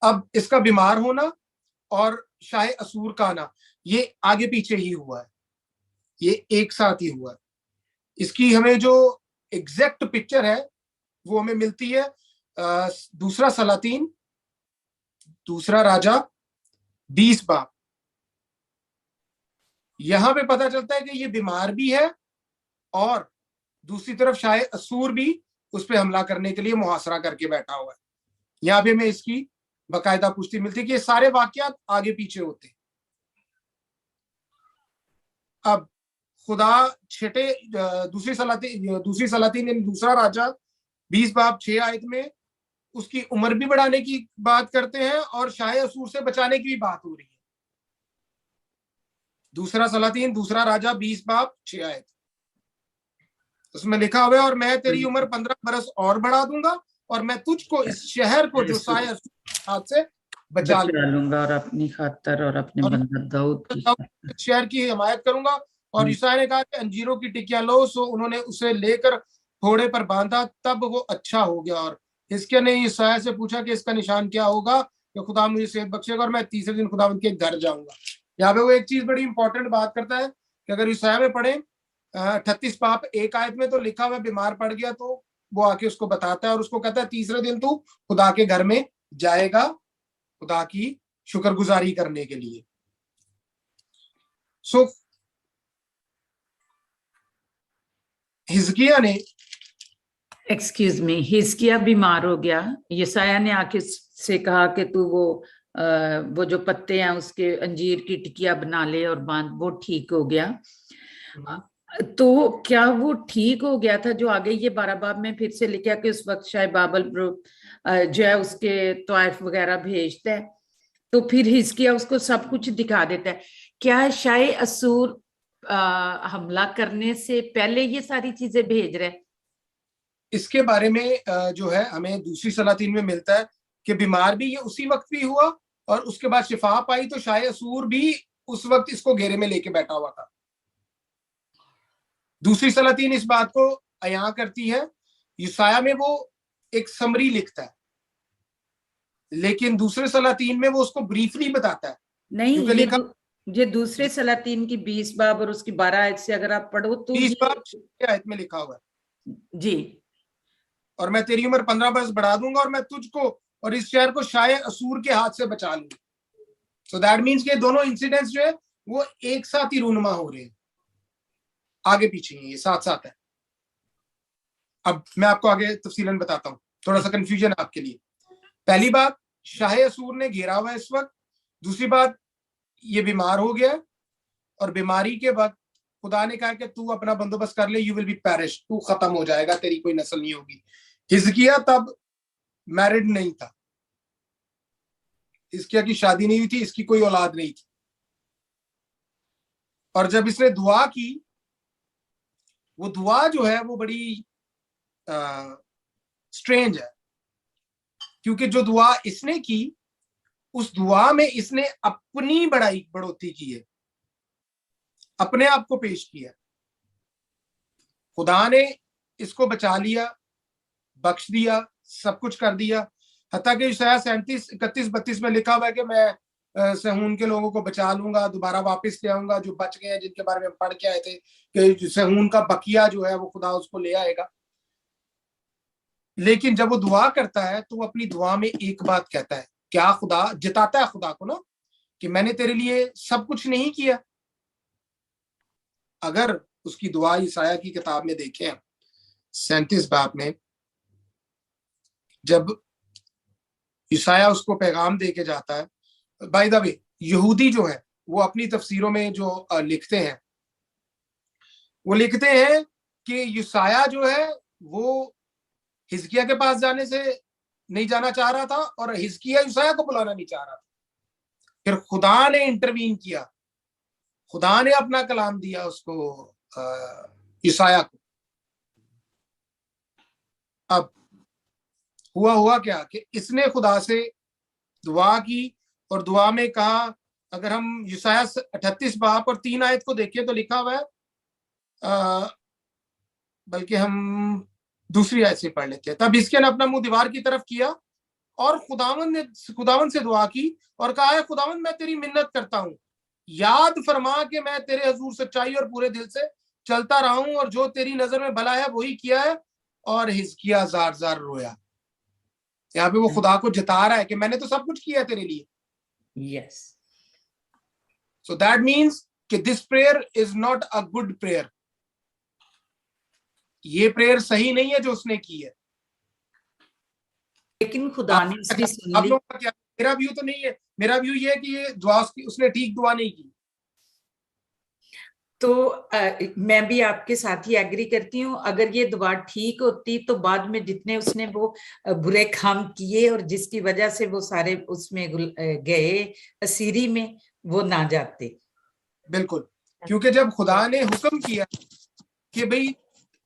अब इसका बीमार होना और शाह असूर का आना, ये आगे पीछे ही हुआ है, ये एक साथ ही हुआ है। इसकी हमें जो एग्जैक्ट पिक्चर है वो हमें मिलती है दूसरा सलातीन, दूसरा राजा 20 बाब। यहां पे पता चलता है कि ये बीमार भी है और दूसरी तरफ शाह असूर भी उस पर हमला करने के लिए मुहासरा करके बैठा हुआ है। यहां पे हमें इसकी बाकायदा पुष्टि मिलती है कि ये सारे वाकयात आगे पीछे होते हैं। अब खुदा छठे दूसरी सलातीन यानी दूसरा राजा 20 बाब 6 आयत में उसकी उम्र भी बढ़ाने की बात करते हैं और शाह असूर से बचाने की भी बात हो रही है। दूसरा सलातीन दूसरा राजा 20 बाब 6 आयत, उसमें लिखा हुआ है, और मैं तेरी उम्र 15 बरस और बढ़ा दूंगा और मैं तुझको इस शहर को जो शाह असूर के हाथ से बचा लूंगा और अपनी खातर और अपने बंदा दाऊद की शहर की हिमायत करूंगा। और ईसाई ने कहा कि अंजीरों की टिकियां लो, सो उन्होंने उसे लेकर घोड़े पर बांधा, तब वो अच्छा हो गया। और हिजकिय्याह ने ईसाई से पूछा कि इसका निशान क्या होगा कि खुदा मुझे सेहत बख्शेगा और मैं तीसरे दिन खुदावंद के घर जाऊंगा। यहाँ पे वो एक चीज बड़ी इंपॉर्टेंट बात करता है कि अगर ईसाई में पढ़े 38 बाब 1 आयत में तो लिखा हुआ बीमार पड़ गया, तो वो आके उसको बताता है और उसको कहता है तीसरे दिन तू खुदा के घर में जाएगा खुदा की शुक्रगुजारी करने के लिए। हिजकिया ने, एक्सक्यूज मी, हिजकिया बीमार हो गया, यसाया ने आके से कहा कि तू वो जो पत्ते हैं उसके अंजीर की टिकिया बना ले और बांध, वो ठीक हो गया। तो क्या वो ठीक हो गया था? जो आगे ये 12 बाब में फिर से लिखा कि उस वक्त शायद बाबल जो है उसके तवाइफ वगैरह भेजता है, तो फिर हिजकिया उसको सब कुछ दिखा देता है। क्या शायद असूर हमला करने से पहले ये सारी चीजें भेज रहे? इसके बारे में जो है हमें दूसरी सलातीन में मिलता है कि बीमार भी ये उसी वक्त भी हुआ और उसके बाद शिफा पाई, तो शायद असूर भी उस वक्त इसको घेरे में लेके बैठा हुआ था। दूसरी सलातीन इस बात को अयां करती है, यसाया में वो एक समरी लिखता है, लेकिन दूसरे सलातीन में वो उसको ब्रीफली बताता है। नहीं, ये दूसरे सलातीन की 20 बाब और उसकी 12 आयत से अगर आप पढ़ो तो 20 बाब आयत में लिखा हुआ है जी, और मैं तेरी उम्र 15 बरस बढ़ा दूंगा और मैं तुझको और इस शहर को शायद असूर के हाथ से बचा लूंगा। सो दैट मीन्स के दोनों इंसिडेंट्स जो है वो एक साथ ही रूनुमा हो रहे हैं, आगे पीछे ये साथ साथ है। अब मैं आपको आगे तफसीलन बताता हूँ, थोड़ा सा कंफ्यूजन है आपके लिए। पहली बात, शाह असूर ने घेरा हुआ है इस वक्त। दूसरी बात, ये बीमार हो गया और बीमारी के वक्त खुदा ने कहा कि तू अपना बंदोबस्त कर ले, यू विल बी पैरिश, तू खत्म हो जाएगा, तेरी कोई नस्ल नहीं होगी। हिजकिया तब मैरिड नहीं था, हिजकिया की शादी नहीं हुई थी, इसकी कोई औलाद नहीं थी। और जब इसने दुआ की, वो दुआ जो है वो बड़ी स्ट्रेंज है, क्योंकि जो दुआ इसने की उस दुआ में इसने अपनी बढ़ोतरी की है, अपने आप को पेश किया। खुदा ने इसको बचा लिया, बख्श दिया, सब कुछ कर दिया। हत्ता कि यशायाह 37, 31, 32 में लिखा हुआ है कि मैं सहून के लोगों को बचा लूंगा, दोबारा वापस ले आऊंगा, जो बच गए हैं, जिनके बारे में हम पढ़ के आए थे कि सहून का बकिया जो है वो खुदा उसको ले आएगा। लेकिन जब वो दुआ करता है तो वो अपनी दुआ में एक बात कहता है, क्या खुदा जिताता है खुदा को ना, कि मैंने तेरे लिए सब कुछ नहीं किया। अगर उसकी दुआ यशायाह की किताब में देखें 37 बाब में, जब यशायाह उसको पैगाम दे के जाता है, बाय द वे यहूदी जो है वो अपनी तफसीरों में जो लिखते हैं, वो लिखते हैं कि यशायाह जो है वो हिजकिया के पास जाने से नहीं जाना चाह रहा था और हिजकिया यशायाह को बुलाना नहीं चाह रहा था। फिर खुदा ने इंटरवीन किया, खुदा ने अपना कलाम दिया उसको यशायाह को। अब हुआ क्या कि इसने खुदा से दुआ की और दुआ में कहा, अगर हम यशायाह 38 बाब और 3 आयत को देखें तो लिखा हुआ है, बल्कि हम दूसरी आयत से पढ़ लेते हैं। तब इसके ने अपना मुंह दीवार की तरफ किया और खुदावन से दुआ की और कहा है, खुदावन मैं तेरी मिन्नत करता हूं, याद फरमा कि मैं तेरे हजूर सच्चाई और पूरे दिल से चलता रहा हूं और जो तेरी नजर में भला है वही किया है। और हिजकिया जार जार रोया। यहाँ पे वो खुदा को जता रहा है कि मैंने तो सब कुछ किया तेरे लिए। यस, सो दैट मीन्स कि this prayer is not a good prayer, ये प्रेयर सही नहीं है जो उसने की है। लेकिन खुदा ने उसकी सुन आप ली। लोगों का क्या? मेरा व्यू तो नहीं है, मेरा व्यू ये है कि ये दुआ उसने ठीक दुआ नहीं की। तो मैं भी आपके साथ ही एग्री करती हूँ। अगर ये दुआ ठीक होती तो बाद में जितने उसने वो बुरे काम किए और जिसकी वजह से वो सारे उसमें गए असीरी में, वो ना जाते। बिल्कुल, क्योंकि जब खुदा ने हुक्म किया कि भाई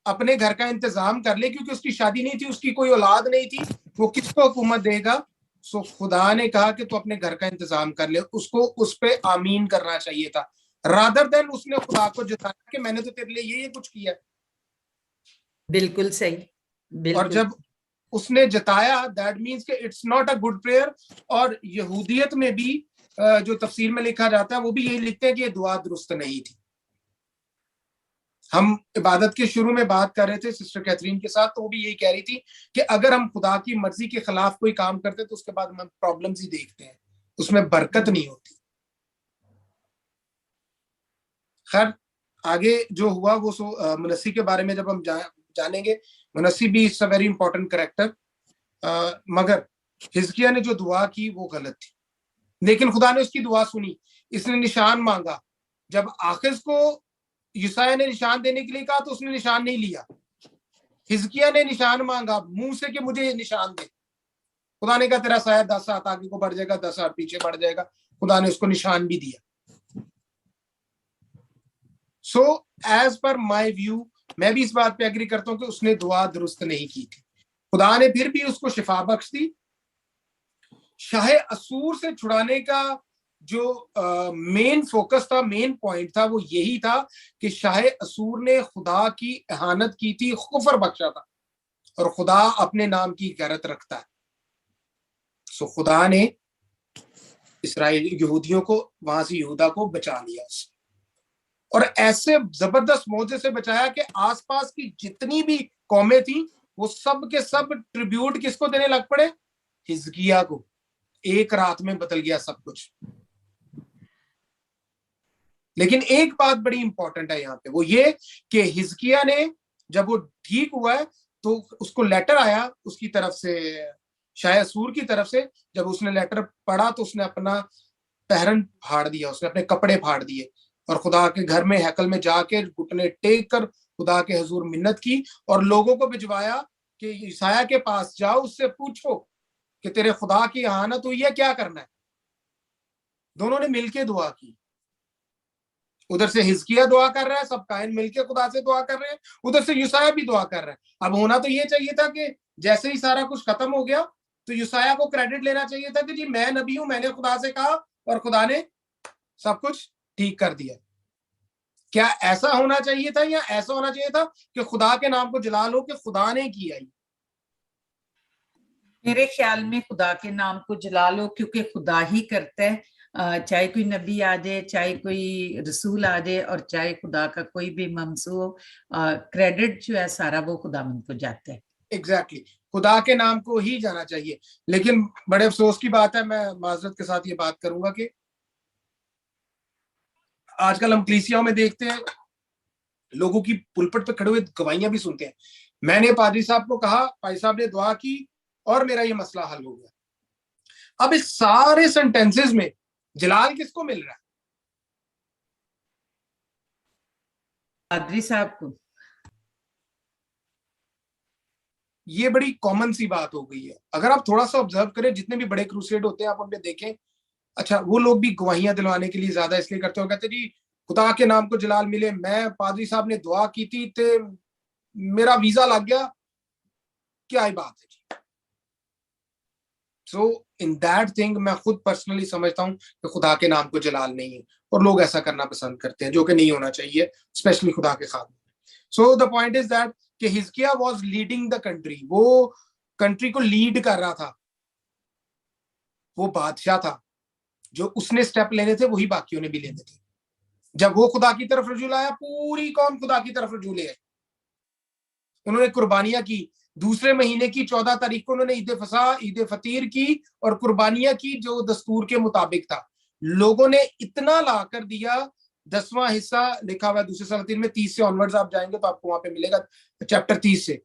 अपने घर का इंतजाम कर ले, क्योंकि उसकी शादी नहीं थी, उसकी कोई औलाद नहीं थी, वो किसको हुकूमत देगा। सो खुदा ने कहा कि तू अपने घर का इंतजाम कर ले, उसको उस पे आमीन करना चाहिए था, रादर देन उसने खुदा को जताया कि मैंने तो तेरे लिए ये कुछ किया। बिल्कुल सही, बिल्कुल। और जब उसने जताया, दैट मीन्स कि it's not a good prayer. और यहूदियत में भी जो तफसीर में लिखा जाता है वो भी यही लिखते हैं कि ये दुआ दुरुस्त नहीं थी। हम इबादत के शुरू में बात कर रहे थे सिस्टर कैथरीन के साथ, तो वो भी यही कह रही थी कि अगर हम खुदा की मर्जी के खिलाफ कोई काम करते तो उसके बाद हम प्रॉब्लम्स ही देखते हैं, उसमें बरकत नहीं होती। खैर, आगे जो हुआ वो मुनस्सी के बारे में जब हम जानेंगे, मुनस्सी भी it's a very important character, मगर हिजकिया ने जो दुआ की वो गलत थी, लेकिन खुदा ने उसकी दुआ सुनी। इसने निशान मांगा, जब आखिर को यशायाह ने निशान देने के लिए कहा तो उसने निशान नहीं लिया। हिजकिया ने निशान मांगा मुंह से कि मुझे निशान दे, खुदा ने कहा तेरा साया 10 हाथ आगे को बढ़ जाएगा, 10 हाथ पीछे बढ़ जाएगा। खुदा ने उसको निशान भी दिया। So as per my view, मैं भी इस बात पे एग्री करता हूं कि उसने दुआ दुरुस्त नहीं की थी। खुदा ने फिर भी उसको शिफा बख्श दी। शाह असूर से छुड़ाने का जो मेन फोकस था, मेन पॉइंट था, वो यही था कि शाह असूर ने खुदा की इहानत की थी, कुफर बख्शा था, और खुदा अपने नाम की गैरत रखता है। सो खुदा ने इसराइल यहूदियों को वहां से यहूदा को बचा लिया उससे, और ऐसे जबरदस्त मौजे से बचाया कि आसपास की जितनी भी कौमें थी वो सब के सब ट्रिब्यूट किसको देने लग पड़े? हिजकिया को। एक रात में बदल गया सब कुछ। लेकिन एक बात बड़ी इंपॉर्टेंट है यहाँ पे, वो ये कि हिजकिया ने जब वो ठीक हुआ है तो उसको लेटर आया उसकी तरफ से, शाह असूर की तरफ से। जब उसने लेटर पढ़ा तो उसने अपना पहरन फाड़ दिया, उसने अपने कपड़े फाड़ दिए, और खुदा के घर में हैकल में जाके घुटने टेक कर खुदा के हुजूर मिन्नत की, और लोगों को भिजवाया कि यशायाह के पास जाओ, उससे पूछो कि तेरे खुदा की इहानत हुई है, क्या करना है। दोनों ने मिलके दुआ की। उधर से हिजकिया दुआ कर रहा है, सब कायन मिलके खुदा से दुआ कर रहे हैं, उधर से यशायाह भी दुआ कर रहा है। अब होना तो ये चाहिए था कि जैसे ही सारा कुछ खत्म हो गया तो यशायाह को क्रेडिट लेना चाहिए था कि जी मैं नबी हूं, मैंने खुदा से कहा और खुदा ने सब कुछ ठीक कर दिया। क्या ऐसा होना चाहिए था, या ऐसा होना चाहिए था कि खुदा के नाम को जलाल हो कि खुदा ने किया? मेरे ख्याल में खुदा के नाम को जलाल हो, क्योंकि खुदा ही करता है। चाहे कोई नबी आ जाए, चाहे कोई रसूल आ जाए, और चाहे खुदा का कोई भी ममसू हो, क्रेडिट जो है सारा वो खुदावंद को जाता है। एग्जैक्टली, खुदा के नाम को ही जाना चाहिए। लेकिन बड़े अफसोस की बात है, मैं माजरत के साथ ये बात करूंगा कि आजकल हम कलीसियाओं में देखते हैं लोगों की पुलपट पे खड़े हुए गवाहियां भी सुनते हैं। मैंने पादरी साहब को कहा, भाई साहब ने दुआ की और मेरा ये मसला हल हो गया। अब इस सारे सेंटेंसेस में जलाल किसको मिल रहा है? पादरी साहब को। ये बड़ी कॉमन सी बात हो गई है। अगर आप थोड़ा सा ऑब्जर्व करें, जितने भी बड़े क्रूसेड होते हैं आप उनमें देखें, अच्छा वो लोग भी गवाहियां दिलवाने के लिए ज्यादा इसलिए करते हो, कहते जी खुदा के नाम को जलाल मिले, मैं पादरी साहब ने दुआ की थी ते मेरा वीजा लग गया, क्या ही बात है जी। सो इन दैट थिंग मैं खुद पर्सनली समझता हूं कि खुदा के नाम को जलाल नहीं है, और लोग ऐसा करना पसंद करते हैं जो कि नहीं होना चाहिए, स्पेशली खुदा के खातिर। So the point is that कि Hezekiah was leading the country, वो कंट्री को लीड कर रहा था, वो बादशाह था, जो उसने स्टेप लेने थे वही बाकियों ने भी लेने थे। जब वो खुदा की तरफ रजू आया, पूरी कौम खुदा की तरफ रजू ले आई। उन्होंने कुर्बानियां की। दूसरे महीने की 14 तारीख को उन्होंने ईद फसा, ईद फतीर की और कुर्बानियां की, जो दस्तूर के मुताबिक था। लोगों ने इतना ला कर दिया, 10वां हिस्सा लिखा हुआ है दूसरे सलातीन में, 30 से ऑनवर्ड्स आप जाएंगे तो आपको वहां पे मिलेगा, चैप्टर 30 से,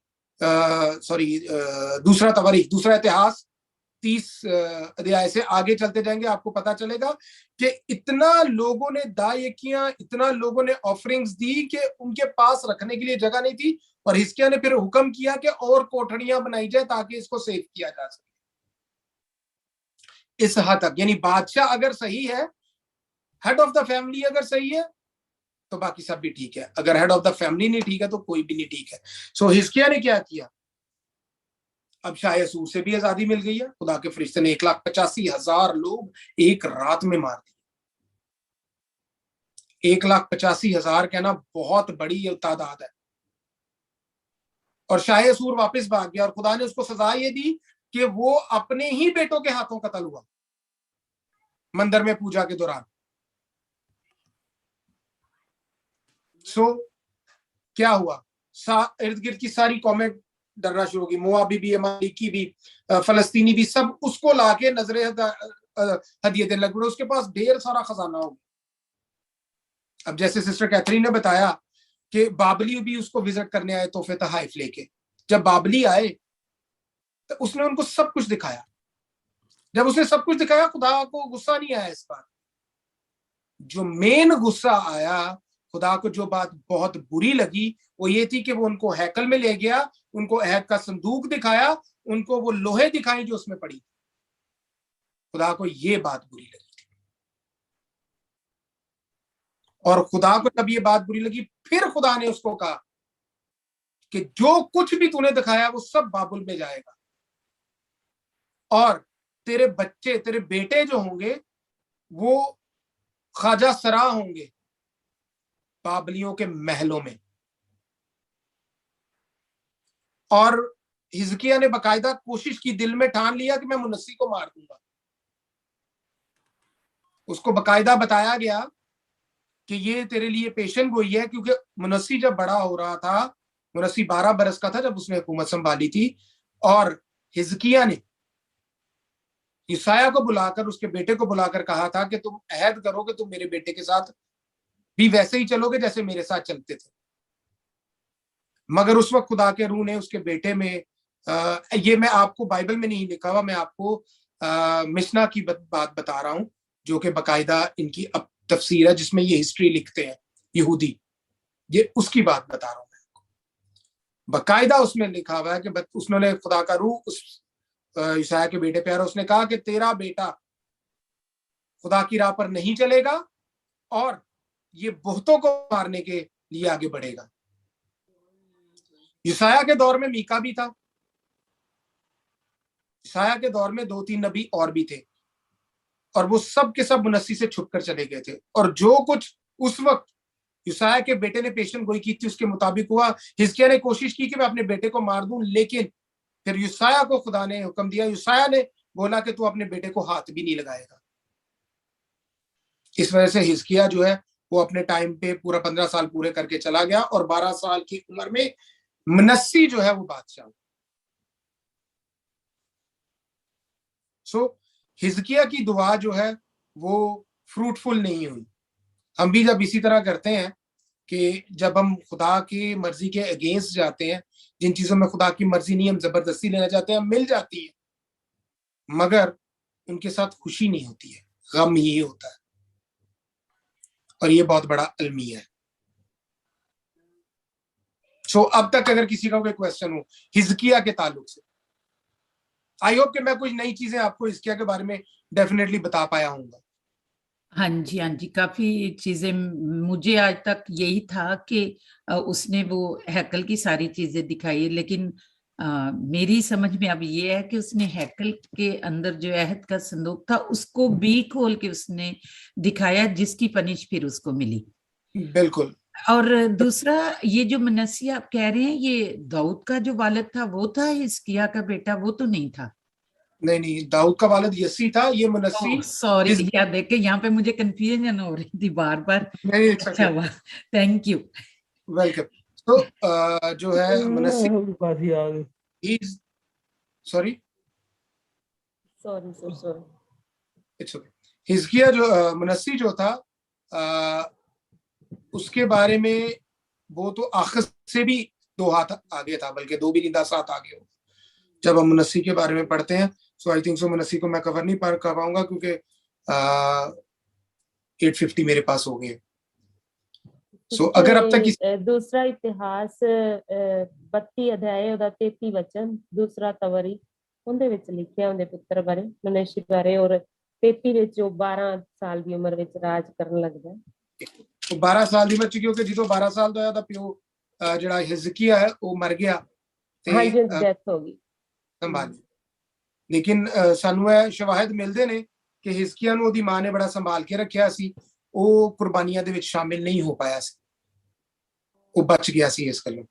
दूसरा तवारीख, दूसरा इतिहास 30 अध्याय से आगे चलते जाएंगे, आपको पता चलेगा कि इतना लोगों ने दाएं किया, इतना लोगों ने ऑफरिंग्स दी कि उनके पास रखने के लिए जगह नहीं थी। और हिजकिय्याह ने फिर हुक्म किया कि और कोठड़ियां बनाई जाए ताकि इसको सेव किया जा सके। इस हद तक, यानी बादशाह अगर सही है, हेड ऑफ द फैमिली अगर सही है, तो बाकी सब भी ठीक है। अगर हेड ऑफ द फैमिली नहीं ठीक है तो कोई भी नहीं ठीक है। सो हिजकिय्याह ने क्या किया? अब शाह असूर से भी आजादी मिल गई है। खुदा के फरिश्ते ने 1,85,000 लोग एक रात में मार दिए। 1,85,000 कहना बहुत बड़ी तादाद है। और शाह असूर वापस भाग गया, और खुदा ने उसको सजा ये दी कि वो अपने ही बेटों के हाथों कत्ल हुआ मंदिर में पूजा के दौरान। सो क्या हुआ? इर्द गिर्द की सारी कौमें डरना शुरू होगी, मोआबी भी, अमालेकी भी, फलस्तीनी भी, सब उसको लाके नजरे हदिये देने लग पड़े। उसके पास ढेर सारा खजाना हो गया। अब जैसे सिस्टर कैथरीन ने बताया कि बाबली भी उसको विजिट करने आए तोहफे तहाइफ लेके। जब बाबली आए तो उसने उनको सब कुछ दिखाया। जब उसने सब कुछ दिखाया, खुदा को गुस्सा नहीं आया इस बार। जो मेन गुस्सा आया, खुदा को जो बात बहुत बुरी लगी, वो ये थी कि वो उनको हैकल में ले गया, उनको अहद का संदूक दिखाया, उनको वो लोहे दिखाई जो उसमें पड़ी। खुदा को ये बात बुरी लगी थी। और खुदा को जब ये बात बुरी लगी, फिर खुदा ने उसको कहा कि जो कुछ भी तूने दिखाया वो सब बाबुल में जाएगा, और तेरे बच्चे, तेरे बेटे जो होंगे वो ख्वाजा सरा होंगे बाबलियों के महलों में। और हिजकिया ने बकायदा कोशिश की, दिल में ठान लिया कि मैं मुनस्सी को मार दूंगा। उसको बकायदा बताया गया कि ये तेरे लिए पेशन गोई है, क्योंकि मुनस्सी जब बड़ा हो रहा था, मुनस्सी 12 बरस का था जब उसने हुकूमत संभाली थी, और हिजकिया ने यशायाह को बुलाकर, उसके बेटे को बुलाकर कहा था कि तुम अहद करो कि तुम मेरे बेटे के साथ भी वैसे ही चलोगे जैसे मेरे साथ चलते थे। मगर उस वक्त खुदा के रूह ने उसके बेटे में, ये मैं आपको बाइबल में नहीं लिखा हुआ, मैं आपको मिशना की बात बता रहा हूं, जो कि बकायदा इनकी अब तफसीर है, जिसमें ये हिस्ट्री लिखते हैं यहूदी, ये उसकी बात बता रहा हूं मैं आपको। बकायदा उसमें लिखा हुआ है कि उसने, खुदा का रूह उस यशायाह के बेटे पे आ रहा, उसने कहा कि तेरा बेटा खुदा की राह पर नहीं चलेगा और ये बहुतों को मारने के लिए आगे बढ़ेगा। यशायाह के दौर में मीका भी था, यशायाह के दौर में 2-3 नबी और भी थे, और वो सब के सब मुनस्सी से छुपकर चले गए थे। और जो कुछ उस वक्त यशायाह के बेटे ने पेशन गोई की थी उसके मुताबिक हुआ। हिजकिय्याह ने कोशिश की कि मैं अपने बेटे को मार दूं, लेकिन फिर यशायाह को खुदा ने हुक्म दिया, यशायाह ने बोला कि तू अपने बेटे को हाथ भी नहीं लगाएगा। इस वजह से हिजकिय्याह जो है वो अपने टाइम पे पूरा 15 साल पूरे करके चला गया, और 12 साल की उम्र में मुनस्सी जो है वो बादशाह। सो हिजकिय्याह की दुआ जो है वो फ्रूटफुल नहीं हुई। हम भी जब इसी तरह करते हैं कि जब हम खुदा की मर्जी के अगेंस्ट जाते हैं, जिन चीजों में खुदा की मर्जी नहीं, हम जबरदस्ती लेना चाहते हैं, मिल जाती है, मगर उनके साथ खुशी नहीं होती है, गम ही होता है, और ये बहुत बड़ा अलमिया है। सो अब तक अगर किसी का कोई क्वेश्चन हो हिजकिय्याह के ताल्लुक से, आई होप कि मैं कुछ नई चीजें आपको हिजकिय्याह के बारे में डेफिनेटली बता पाया हूंगा। हाँ जी, हाँ जी, काफी चीजें मुझे आज तक यही था कि उसने वो हैकल की सारी चीजें दिखाई, लेकिन मेरी समझ में अब ये है कि उसने हैकल के अंदर जो अहद का संदूक था उसको भी खोल के उसने दिखाया, जिसकी पनिश फिर उसको मिली। बिल्कुल। और दूसरा, ये जो मुनस्सी आप कह रहे हैं, ये दाऊद का जो वालिद था वो था हिजकिय्याह का बेटा? वो तो नहीं था। नहीं, दाऊद का वालिद यसी था, ये मुनस्सी। सॉरी, याद देखे यहाँ पे मुझे कंफ्यूजन हो रही थी बार बार। नहीं, अच्छा हुआ, थैंक यू, वेलकम। तो जो है मुनस्सी, सॉरी इट्स ओके। हिजकिय्याह जो मुनस्सी जो था, उसके बारे में वो तो आखिर से भी 2 हाथ आगे था, बल्कि 2 भी नहीं 10 हाथ आगे हो जब हम मुनस्सी के बारे में पढ़ते हैं। सो आई थिंक सो मुनस्सी को मैं कवर नहीं कर पाऊंगा, क्योंकि 850 मेरे पास हो गए। सो अगर अब तक दूसरा इतिहास 32 अध्याय ਉਹਦਾ 33 वचन, दूसरा तवरी, ਉਹਦੇ ਵਿੱਚ ਲਿਖਿਆ ਉਹਦੇ ਪੁੱਤਰ ਬਾਰੇ, ਮਨਸ਼ੀ ਬਾਰੇ, ਔਰ 33 ਵਿੱਚ ਉਹ 12 ਸਾਲ ਦੀ ਉਮਰ ਵਿੱਚ ਰਾਜ ਕਰਨ ਲੱਗਦਾ। 12 ਸਾਲ ਦੀ ਬੱਚੀ, ਕਿਉਂਕਿ ਜਦੋਂ 12 ਸਾਲ ਦਾ ਹੋਇਆ ਤਾਂ ਪਿਓ ਜਿਹੜਾ हिजकिय्याह है ਉਹ ਮਰ ਗਿਆ ਤੇ ਡੈਥ ਹੋ ਗਈ ਸੰਭਾਲੀ। ਲੇਕਿਨ ਸਾਨੂੰ ਇਹ ਸ਼ਵਾਹਿਦ ਮਿਲਦੇ ਨੇ ਕਿ हिजकिय्याह ਨੂੰ ਉਹਦੀ ਮਾਂ ਨੇ ਬੜਾ ਸੰਭਾਲ ਕੇ ਰੱਖਿਆ ਸੀ, ਉਹ ਕੁਰਬਾਨੀਆਂ ਦੇ ਵਿੱਚ ਸ਼ਾਮਿਲ ਨਹੀਂ ਹੋ ਪਾਇਆ ਸੀ, ਉਹ ਬਚ ਗਿਆ ਸੀ ਇਸ ਗੱਲੋਂ।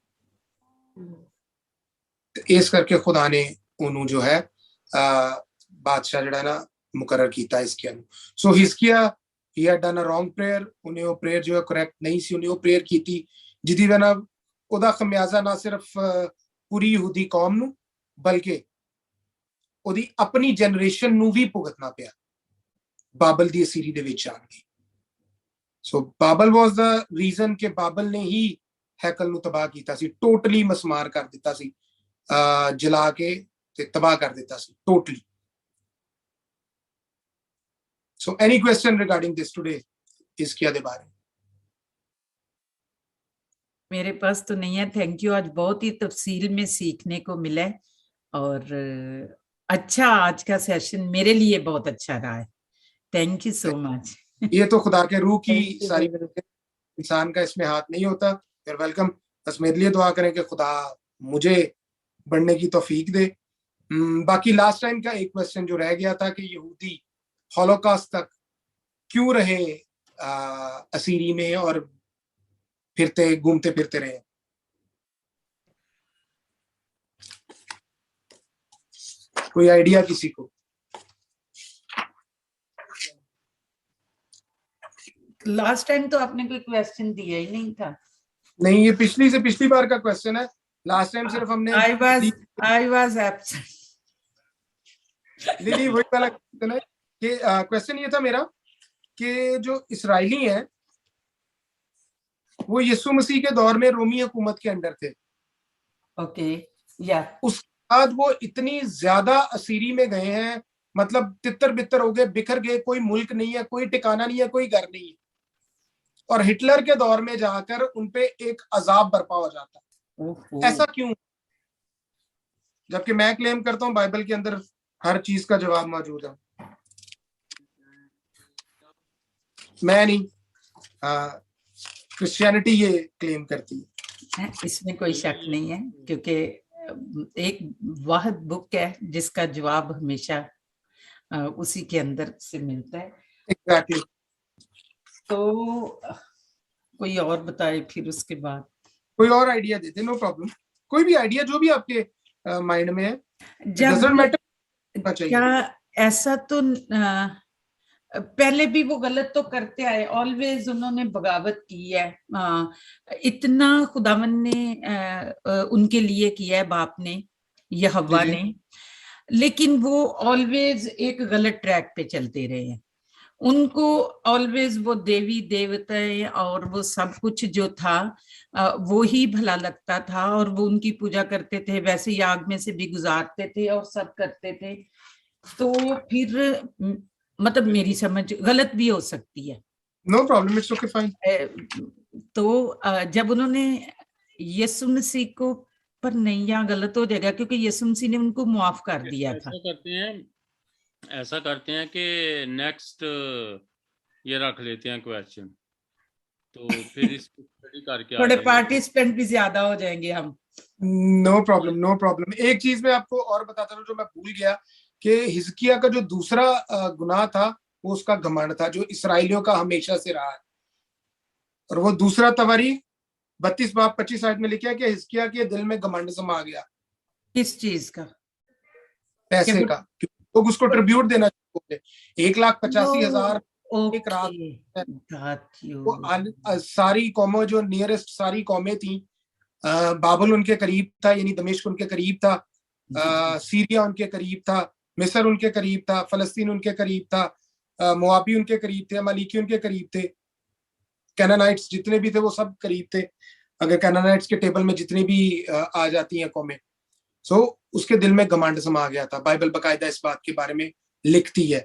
ਇਸ ਕਰਕੇ खुदा ने ਉਹਨੂੰ जो है बादशाह ਜਿਹੜਾ ਨਾ मुकर्रर ਕੀਤਾ हिजकिय्याह ਨੂੰ। सो हिजकिय्याह he had done a wrong prayer, ਉਹਨੇ ਉਹ ਪ੍ਰੇਅਰ ਜੋ ਹੈ ਕਰੈਕਟ ਨਹੀਂ ਸੀ, ਉਹਨੇ ਉਹ ਪ੍ਰੇਅਰ ਕੀਤੀ ਜਿਹਦੀ ਵਜ੍ਹਾ ਨਾਲ ਉਹਦਾ ਖਮਿਆਜ਼ਾ ਨਾ ਸਿਰਫ ਪੂਰੀ ਯਹੂਦੀ ਕੌਮ ਨੂੰ, ਬਲਕਿ ਉਹਦੀ ਆਪਣੀ ਜਨਰੇਸ਼ਨ ਨੂੰ ਵੀ ਭੁਗਤਣਾ ਪਿਆ ਬਾਬਲ ਦੀ ਅਸੀਰੀ ਦੇ ਵਿੱਚ ਆਣ ਕੇ। सो बाबल वाज द रीजन कि बाबल ने ही हैकल ਨੂੰ ਤਬਾਹ ਕੀਤਾ ਸੀ, ਟੋਟਲੀ ਮਸਮਾਰ ਕਰ ਦਿੱਤਾ ਸੀ, ਜਲਾ ਕੇ ਤੇ ਤਬਾਹ ਕਰ ਦਿੱਤਾ ਸੀ totally. So any question regarding this today Hezekiah के बारे में? मेरे पास तो नहीं है, थैंक यू। आज बहुत ही तफसील में सीखने को मिला है और अच्छा, आज का सेशन मेरे लिए बहुत अच्छा रहा है। Thank you so much. ये तो खुदा के रूह की Thank you, सारी, brother. इंसान का इसमें हाथ नहीं होता। फिर वेलकम। बस मेरे लिए दुआ करें कि खुदा मुझे बढ़ने की तौफीक दे। बाकी लास्ट टाइम का एक क्वेश्चन जो रह गया था कि यहूदी हॉलोकॉस्ट तक क्यों रहे असीरी में और फिरते घूमते फिरते रहे। कोई आइडिया किसी को? लास्ट टाइम तो आपने कोई क्वेश्चन दिया ही नहीं था। नहीं, ये पिछली से पिछली बार का क्वेश्चन है। लास्ट टाइम सिर्फ हमने आई वाज एब्सेंट। नहीं, वही वाला क्वेश्चन है कि क्वेश्चन ये था मेरा कि जो इस्राएली हैं वो यीशु मसीह के दौर में रोमी हुकूमत के अंडर थे। ओके, या उसके बाद वो इतनी ज्यादा असीरी में गए हैं, मतलब तितर बितर हो गए, बिखर गए, कोई मुल्क नहीं है, कोई ठिकाना नहीं है, कोई घर नहीं है। और हिटलर के दौर में जाकर उनपे एक अजाब बर्पा हो जाता है। ऐसा क्यों? जबकि मैं क्लेम करता हूँ बाइबल के अंदर हर चीज का जवाब मौजूद है। मैं नहीं, क्रिश्चियनिटी ये क्लेम करती है। इसमें कोई शक नहीं है, क्योंकि एक वाहिद बुक है जिसका जवाब हमेशा उसी के अंदर से मिलता है। एग्जैक्टली। तो कोई और बताए फिर उसके बाद। कोई और आइडिया देते, नो प्रॉब्लम। कोई भी आइडिया जो भी आपके माइंड में है, डजंट मैटर। क्या ऐसा तो पहले भी वो गलत तो करते आए, ऑलवेज उन्होंने बगावत की है। इतना खुदावन ने उनके लिए किया है, बाप ने या हव्वा ने, लेकिन वो ऑलवेज एक गलत ट्रैक पे चलते रहे हैं। उनको ऑलवेज वो देवी देवता और वो सब कुछ जो था वो ही भला लगता था, और वो उनकी पूजा करते थे, वैसे ही आग में से भी गुजारते थे और सब करते थे। तो फिर मतलब मेरी समझ गलत भी हो सकती है। No problem, it's okay, fine. तो जब उन्होंने यीशु मसीह को, पर नहीं, यहाँ गलत हो जाएगा क्योंकि यीशु मसीह ने उनको माफ कर दिया था। ऐसा करते हैं कि नेक्स्ट ये रख लेते हैं क्वेश्चन, तो फिर इसको स्टडी करके थोड़े पार्टिसिपेंट भी ज्यादा हो जाएंगे हम। No problem, no problem. एक चीज मैं आपको और बताता हूँ जो मैं भूल गया, कि हिजकिया का जो दूसरा गुनाह था वो उसका घमंड था, जो इसराइलियों का हमेशा से रहा है। और वो दूसरा तवारीख 32 बाब 25 आयत में लिखा कि हिजकिया के दिल में घमंड समा गया। किस चीज का? पैसे का। लोग उसको ट्रिब्यूट देना चाहते थे। 1,85,000 एक रात। वो सारी कौमों, जो नियरेस्ट सारी कौमें थी, बाबुल उनके करीब था, यानी दमिश्क उनके करीब था, सीरिया उनके करीब था, मिस्र उनके करीब था, फलस्तीन उनके करीब था, मोआबी उनके करीब थे, अमालिकी उनके करीब थे, कैनानाइट्स जितने भी थे वो सब करीब थे। अगर कैनानाइट्स के टेबल में जितनी भी आ जाती हैं कौमें, सो उसके दिल में घमंड समा गया था। बाइबल बकायदा इस बात के बारे में लिखती है।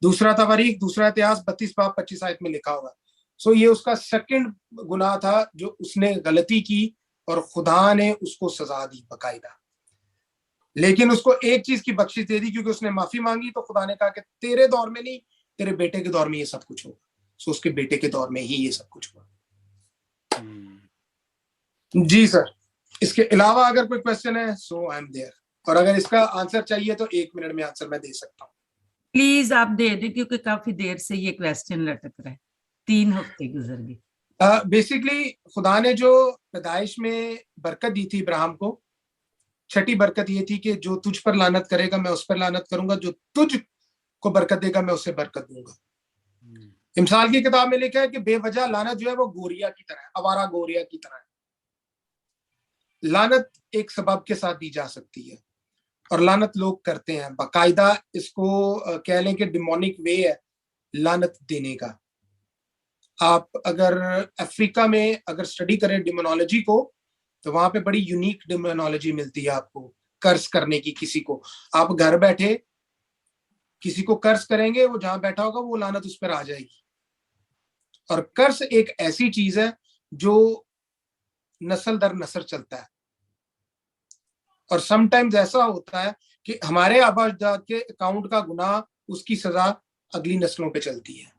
दूसरा तवारीख, दूसरा इतिहास 32 बाब 25 आयत में लिखा हुआ। सो ये उसका सेकंड गुनाह था जो उसने गलती की और खुदा ने उसको सजा दी बकायदा। लेकिन उसको एक चीज की बख्शिश दे दी, क्योंकि उसने माफी मांगी, तो खुदा ने कहा कि तेरे दौर में नहीं, तेरे बेटे के दौर में ये सब कुछ होगा। सो उसके बेटे के दौर में ही ये सब कुछ हुआ। जी सर, इसके अलावा अगर कोई क्वेश्चन है सो आई एम देयर, और अगर इसका आंसर चाहिए तो 1 मिनट में आंसर मैं दे सकता हूँ। प्लीज आप दे दें, क्योंकि काफी देर से ये क्वेश्चन लटक रहा है, 3 हफ्ते गुजर गए। बेसिकली खुदा ने जो पैदाइश में बरकत दी थी इब्राहिम को, छठी बरकत ये थी कि जो तुझ पर लानत करेगा मैं उस पर लानत करूंगा, जो तुझ को बरकत देगा मैं उसे बरकत दूंगा। इमसाल की किताब में लिखा है कि बेवजह लानत जो है वो गोरिया की तरह है, आवारा गोरिया की तरह है। लानत एक सबब के साथ दी जा सकती है, और लानत लोग करते हैं बाकायदा। इसको कह लें कि डिमोनिक वे है लानत देने का। आप अगर अफ्रीका में अगर स्टडी करें डिमोनोलॉजी को, तो वहां पे बड़ी यूनिक डिमोनोलॉजी मिलती है आपको कर्स करने की। किसी को आप घर बैठे किसी को कर्स करेंगे, वो जहां बैठा होगा वो लानत उस पर आ जाएगी। और कर्स एक ऐसी चीज है जो नस्ल दर नस्ल चलता है, और समटाइम्स ऐसा होता है कि हमारे आबाजात के अकाउंट का गुनाह, उसकी सजा अगली नस्लों पे चलती है।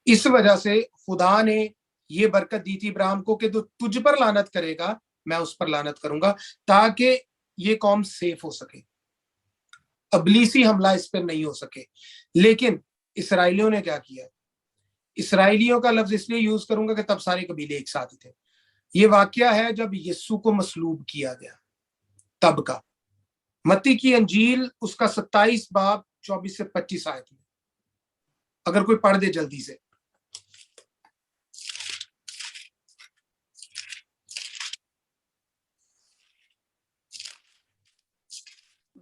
इस वजह से खुदा ने ये बरकत दी थी इब्राहिम को कि जो तुझ पर लानत करेगा मैं उस पर लानत करूंगा, ताकि ये कौम सेफ हो सके, अबलीसी हमला इस पर नहीं हो सके। लेकिन इसराइलियों ने क्या किया? इसराइलियों का लफ्ज इसलिए यूज करूंगा कि तब सारे कबीले एक साथ थे। ये वाकया है जब यीशु को मसलूब किया गया तब का, मत्ती की अंजील उसका 27 बाब 24 से 25 आयत में, अगर कोई पढ़ दे जल्दी से।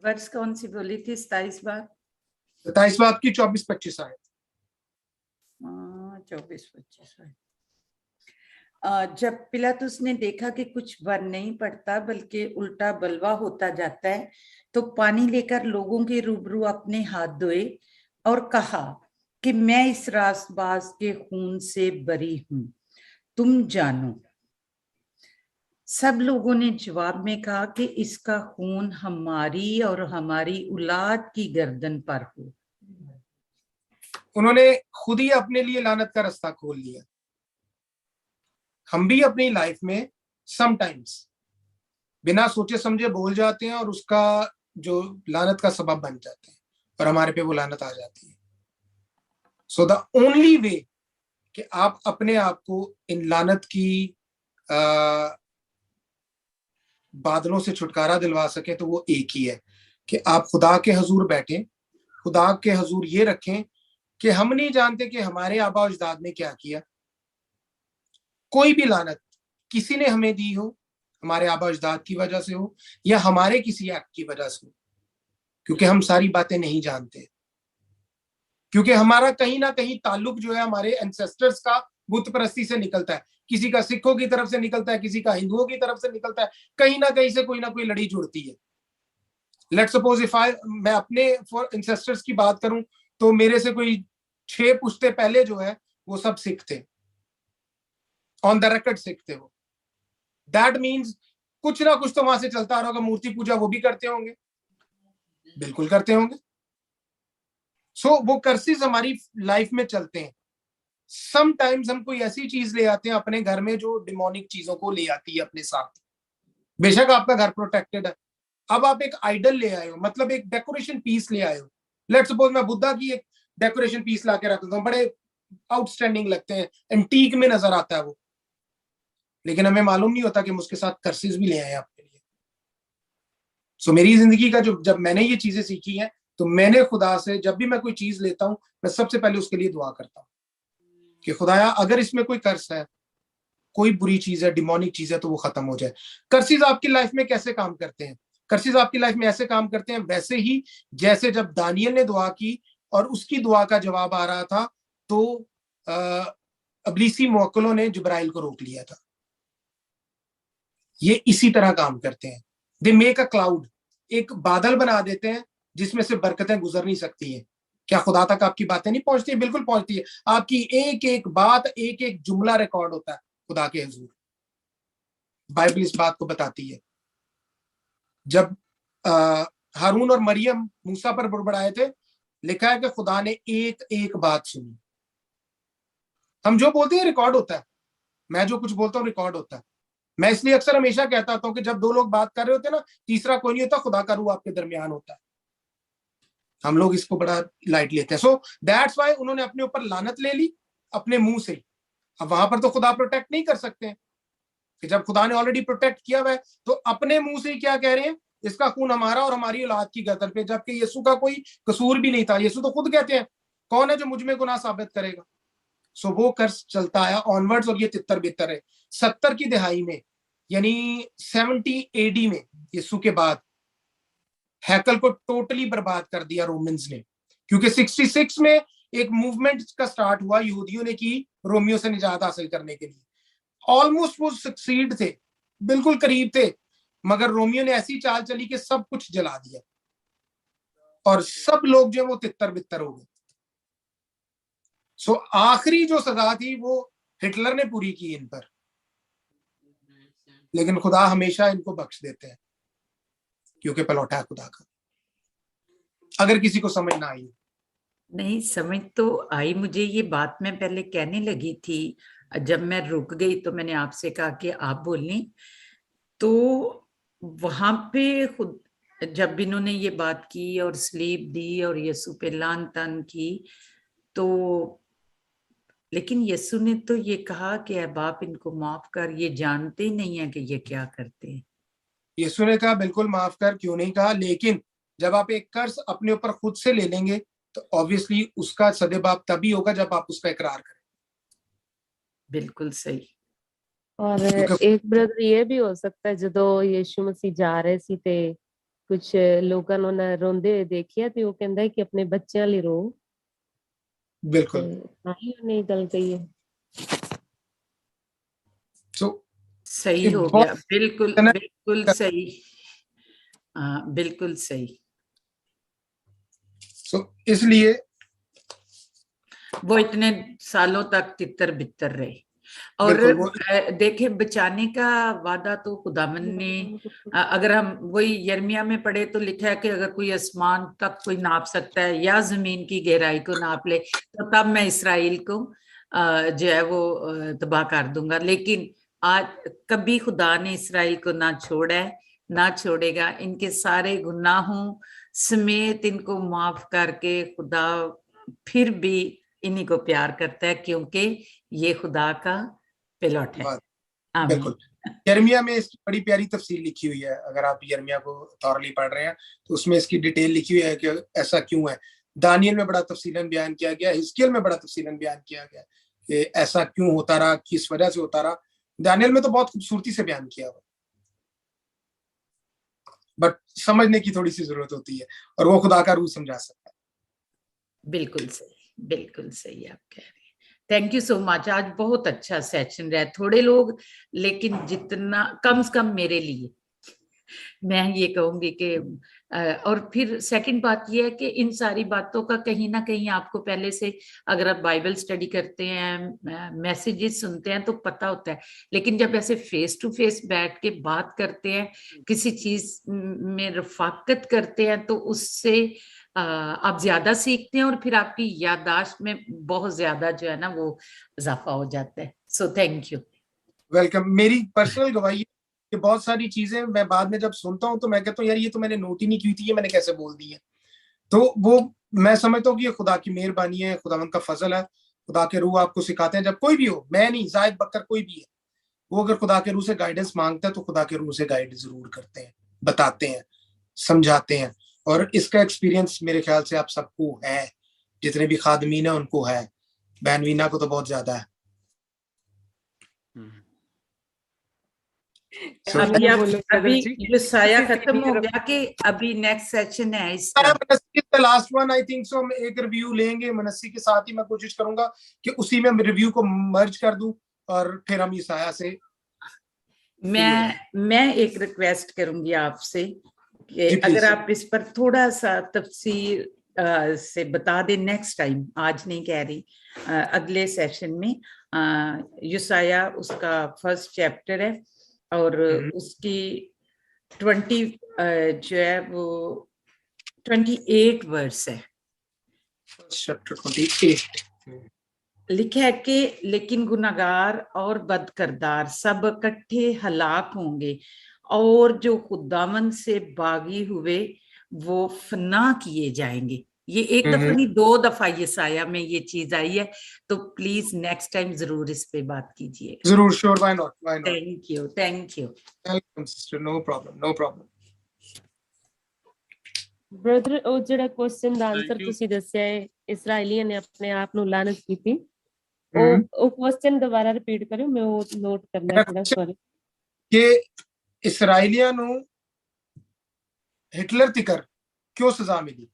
वर्ष कौन सी बोली थी? 27 बार 27 बाब की 24-25 आयत। 24-25 आयत। जब पिलातुस ने देखा कि कुछ बर नहीं पड़ता बल्कि उल्टा बलवा होता जाता है, तो पानी लेकर लोगों के रूबरू अपने हाथ धोए और कहा कि मैं इस रास्तबाज के खून से बरी हूं, तुम जानो। सब लोगों ने जवाब में कहा कि इसका खून हमारी और हमारी औलाद की गर्दन पर हो। उन्होंने खुद ही अपने लिए लानत का रास्ता खोल लिया। हम भी अपनी लाइफ में समटाइम्स बिना सोचे समझे बोल जाते हैं और उसका जो लानत का सबब बन जाते हैं और हमारे पे वो लानत आ जाती है। सो द ओनली वे कि आप अपने आप को इन लानत की बादलों से छुटकारा दिलवा सके तो वो एक ही है कि आप खुदा के हजूर बैठें, खुदा के हजूर ये रखें कि हम नहीं जानते कि हमारे आबा अजदाद ने क्या किया। कोई भी लानत किसी ने हमें दी हो, हमारे आबा अजदाद की वजह से हो या हमारे किसी एक्ट की वजह से हो, क्योंकि हम सारी बातें नहीं जानते, क्योंकि हमारा कहीं ना कहीं ताल्लुक जो है हमारे एंसेस्टर्स का बुत परस्ती से निकलता है। किसी का सिखों की तरफ से निकलता है, किसी का हिंदुओं की तरफ से निकलता है, कहीं ना कहीं से कोई ना कोई लड़ी जुड़ती है। लेट्स सपोज इफ मैं अपने एंसेस्टर्स की बात करूं तो मेरे से कोई 6 पुश्ते पहले जो है वो सब सिख थे, ऑन द रिकॉर्ड सिख थे वो। दैट मीन्स कुछ ना कुछ तो वहां से चलता आ रहा होगा। मूर्ति पूजा वो भी करते होंगे, बिल्कुल करते होंगे। सो वो कर्सेस हमारी लाइफ में चलते हैं। समटाइम्स हम कोई ऐसी चीज ले आते हैं अपने घर में जो डिमोनिक चीजों को ले आती है अपने साथ। बेशक आपका घर प्रोटेक्टेड है, अब आप एक आइडल ले आए हो, मतलब एक डेकोरेशन पीस ले आए हो। लेट्स सपोज मैं बुद्धा की एक डेकोरेशन पीस लाके रख देता हूँ, बड़े आउटस्टैंडिंग लगते हैं, एंटीक में नजर आता है वो, लेकिन हमें मालूम नहीं होता कि हम उसके साथ कर्सेस भी ले आए आपके लिए। सो मेरी जिंदगी का जब मैंने ये चीजें सीखी हैं, तो मैंने खुदा से जब भी मैं कोई चीज लेता हूं, मैं सबसे पहले उसके लिए दुआ करता हूं कि खुदाया अगर इसमें कोई कर्स है, कोई बुरी चीज है, डिमोनिक चीज है, तो वो खत्म हो जाए। कर्सेस आपकी लाइफ में कैसे काम करते हैं? कर्सेस आपकी लाइफ में ऐसे काम करते हैं वैसे ही जैसे जब दानियल ने दुआ की और उसकी दुआ का जवाब आ रहा था, तो अबलीसी मुवक्किलों ने जिब्राइल को रोक लिया था। ये इसी तरह काम करते हैं। दे मेक अ क्लाउड, एक बादल बना देते हैं जिसमें से बरकतें गुजर नहीं सकती हैं। क्या खुदा तक आपकी बातें नहीं पहुंचती? बिल्कुल पहुंचती है। आपकी एक एक बात, एक एक जुमला रिकॉर्ड होता है खुदा के हुजूर। बाइबल इस बात को बताती है। जब हारून और मरियम मूसा पर बुड़बड़ाए थे, लिखा है कि खुदा ने एक एक बात सुनी। हम जो बोलते हैं रिकॉर्ड होता है, मैं जो कुछ बोलता हूँ रिकॉर्ड होता है। मैं इसलिए अक्सर हमेशा कहता हूं कि जब दो लोग बात कर रहे होते हैं ना, तीसरा कोई नहीं होता, खुदा का रूह आपके दरमियान होता है। हम लोग इसको बड़ा लाइट लेते हैं। सो दैट्स व्हाई उन्होंने अपने ऊपर लानत ले ली अपने मुंह से। अब वहां पर तो खुदा प्रोटेक्ट नहीं कर सकते हैं कि जब खुदा ने ऑलरेडी प्रोटेक्ट किया हुआ है, तो अपने मुंह से ही क्या कह रहे हैं? इसका खून हमारा और हमारी औलाद की गर्दन पे, जबकि यीशु का कोई कसूर भी नहीं था। यीशु तो खुद कहते हैं, कौन है जो मुझ में गुनाह साबित करेगा? सो वो कर्ज चलता आया ऑनवर्ड्स, और ये तितर बितर है। 70 की दिहाई में, यानी 70 AD में, यीशु के बाद हैकल को टोटली बर्बाद कर दिया रोमन्स ने, क्योंकि 66 में एक मूवमेंट का स्टार्ट हुआ यहूदियों ने की रोमियो से निजात हासिल करने के लिए। ऑलमोस्ट वो सक्सीड थे, बिल्कुल करीब थे, मगर रोमियो ने ऐसी चाल चली कि सब कुछ जला दिया और सब लोग जो वो तितर बितर हो गए। सो आखिरी जो सजा थी वो हिटलर ने पूरी की इन पर, लेकिन खुदा हमेशा इनको बख्श देते हैं क्योंकि पलौटा है खुदा का। अगर किसी को समझ ना आई, नहीं समझ तो आई मुझे। ये बात मैं पहले कहने लगी थी, जब मैं रुक गई तो मैंने आपसे कहा कि आप बोलनी। तो वहां पे खुद जब इन्होंने ये बात की और स्लीप दी और यीशु पे लान तान की, तो लेकिन यीशु ने तो ये कहा कि ऐ बाप इनको माफ कर, ये जानते ही नहीं है कि ये क्या करते हैं। यीशु ने कहा बिल्कुल माफ कर, क्यों नहीं कहा, लेकिन जब आप एक कर्ज अपने ऊपर खुद से ले लेंगे तो ऑब्वियसली उसका सदेबाप तभी होगा जब आप उसका इकरार करें। बिल्कुल सही। और एक ब्रदर ये भी हो सकता है ਜਦੋਂ ਯੀਸ਼ੂ ਮਸੀਹ ਜਾ ਰਹੇ ਸੀ ਤੇ ਕੁਝ ਲੋਕਾਂ ਨੂੰ ਨਾ ਰੋਂਦੇ ਹੋਏ ਦੇਖਿਆ ਤੇ ਉਹ ਕਹਿੰਦਾ ਕਿ ਆਪਣੇ ਬੱਚਿਆਂ ਲਈ ਰੋ। बिल्कुल। ਤਾਂ ਹੀ ਉਹਨੇ ਗੱਲ ਕਹੀ है। सो सही हो गया, बिल्कुल बिल्कुल सही, हाँ बिल्कुल सही। सो इसलिए वो इतने सालों तक तितर बितर रहे और देखे बचाने का वादा तो खुदावन ने, अगर हम वही यिर्मयाह में पढ़े तो लिखा है कि अगर कोई आसमान तक कोई नाप सकता है या जमीन की गहराई को नाप ले तो तब मैं इसराइल को जो है वो तबाह कर दूंगा। लेकिन आज कभी खुदा ने इसराइल को ना छोड़ा है ना छोड़ेगा। इनके सारे गुनाहों समेत इनको माफ करके खुदा फिर भी इन्हीं को प्यार करता है क्योंकि ये खुदा का पिलौट है। बिल्कुल। यिर्मयाह में इसकी बड़ी प्यारी तफसील लिखी हुई है, अगर आप यिर्मयाह को थॉरली पढ़ रहे हैं तो उसमें इसकी डिटेल लिखी हुई है कि ऐसा क्यों है। दानियल में बड़ा तफसीलन बयान किया गया, हिजकिय्याह में बड़ा तफसीलन बयान किया गया कि ऐसा क्यों होता रहा, किस वजह से होता रहा। दानियल में तो बहुत खूबसूरती से बयान किया हुआ, बट समझने की थोड़ी सी जरूरत होती है और वो खुदा का रूह समझा सकता है। बिल्कुल सही, बिल्कुल सही आप कह रहे हैं। Thank you so much. आज बहुत अच्छा सेशन रहा, थोड़े लोग लेकिन जितना कम से कम मेरे लिए मैं ये कहूंगी कि और फिर सेकंड बात ये है कि इन सारी बातों का कहीं ना कहीं आपको पहले से अगर आप बाइबल स्टडी करते हैं, मैसेजेस सुनते हैं तो पता होता है, लेकिन जब ऐसे फेस टू फेस बैठ के बात करते हैं, किसी चीज में रफाकत करते हैं तो उससे आप ज्यादा सीखते हैं और फिर आपकी याददाश्त में बहुत ज्यादा जो है ना वो इजाफा हो जाता है। So thank you. वेलकम। मेरी पर्सनल गवाही कि बहुत सारी चीजें मैं बाद में जब सुनता हूँ तो मैं कहता हूँ यार ये तो मैंने नोट ही नहीं की थी, ये मैंने कैसे बोल दी है। तो वो मैं समझता हूँ कि ये खुदा की मेहरबानी है, खुदावंद का फजल है। खुदा के रूह आपको सिखाते हैं, जब कोई भी हो, मैं नहीं, जाहिद बकर कोई भी है, वो अगर खुदा के रूह से गाइडेंस मांगता है तो खुदा के रूह से गाइड जरूर करते हैं, बताते हैं, समझाते हैं। और इसका एक्सपीरियंस मेरे ख्याल से आप सबको है, जितने भी खादमीन है उनको है, बहन वीना को तो बहुत ज्यादा है। अभी यशायाह खत्म हो गया कि अभी नेक्स्ट सेशन है इसका? Last one I think so. हम एक रिव्यू लेंगे मनस्सी के साथ ही, मैं कोशिश करूंगा कि उसी में रिव्यू को मर्ज कर दूं और फिर हम यशायाह से। मैं एक रिक्वेस्ट करूंगी आपसे कि अगर आप इस पर थोड़ा सा तफसीर से बता दें नेक्स्ट टाइम, आज नहीं कह रही, अगले सेशन में। यशायाह उसका फर्स्ट चैप्टर है और उसकी 20 जो है वो 28 वर्स है। चैप्टर 28 लिखा है कि लेकिन गुनाहगार और बदकरदार सब इकट्ठे हलाक होंगे और जो खुदावंद से बागी हुए वो फना किए जाएंगे। ये एक दफा नहीं 2 दफा यशायाह में ये चीज आई है, तो प्लीज नेक्स्ट टाइम जरूर इस पे बात कीजिएगा। जरूर, sure, why not, why not. Thank you, thank you. Welcome sister, no problem, no problem. Brother ਉਹ ਜਿਹੜਾ ਕੁਐਸਚਨ ਦਾ ਆਨਸਰ ਤੁਸੀਂ ਦੱਸਿਆ ਹੈ ਇਸਰਾਈਲੀਆਂ ਨੇ ਆਪਣੇ ਆਪ ਨੂੰ ਲਾਨਤ ਕੀਤੀ, ਉਹ ਕੁਐਸਚਨ ਦੁਬਾਰਾ ਰਿਪੀਟ ਕਰਿਓ, ਮੈਂ ਉਹ ਨੋਟ ਕਰਨਾ ਹੈ ਥੋੜਾ। ਸੌਰੀ ਕਿ ਇਸਰਾਈਲੀਆਂ ਨੂੰ हिटलर तिकर क्यों सजा मिली?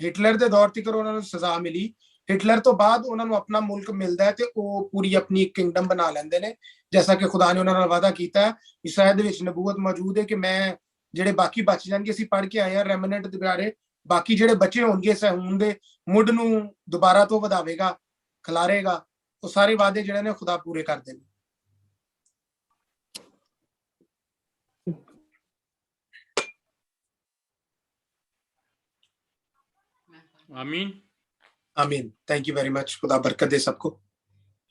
ਹਿਟਲਰ ਦੇ ਦੌਰ ਤੱਕ ਉਹਨਾਂ ਨੂੰ ਸਜ਼ਾ ਮਿਲੀ। ਹਿਟਲਰ ਤੋਂ ਬਾਅਦ ਉਹਨਾਂ ਨੂੰ ਆਪਣਾ ਮੁਲਕ ਮਿਲਦਾ ਹੈ ਤੇ ਉਹ ਪੂਰੀ ਆਪਣੀ ਕਿੰਗਡਮ ਬਣਾ ਲੈਂਦੇ ਨੇ, ਜੈਸਾ ਕਿ ਖੁਦਾ ਨੇ ਉਹਨਾਂ ਨਾਲ ਵਾਅਦਾ ਕੀਤਾ ਹੈ। ਇਸਾਇਆ ਦੇ ਵਿੱਚ ਨਬੂਵਤ ਮੌਜੂਦ ਹੈ ਕਿ ਮੈਂ ਜਿਹੜੇ ਬਾਕੀ ਬਚ ਜਾਣਗੇ, ਅਸੀਂ ਪੜ੍ਹ ਕੇ ਆਏ ਹਾਂ ਰੈਮਨੈਂਟ ਦੇ ਬਾਰੇ, ਬਾਕੀ ਜਿਹੜੇ ਬਚੇ ਹੋਣਗੇ ਸਹੂਨ ਦੇ ਮੁੱਢ ਨੂੰ ਦੁਬਾਰਾ ਤੋਂ ਵਧਾਵੇਗਾ, ਖਿਲਾਰੇਗਾ। ਉਹ ਸਾਰੇ ਵਾਅਦੇ ਜਿਹੜੇ ਨੇ ਖੁਦਾ ਪੂਰੇ ਕਰ ਦੇਣਗੇ। आमीन आमीन। Thank you very much. खुदा बरकत दे सबको।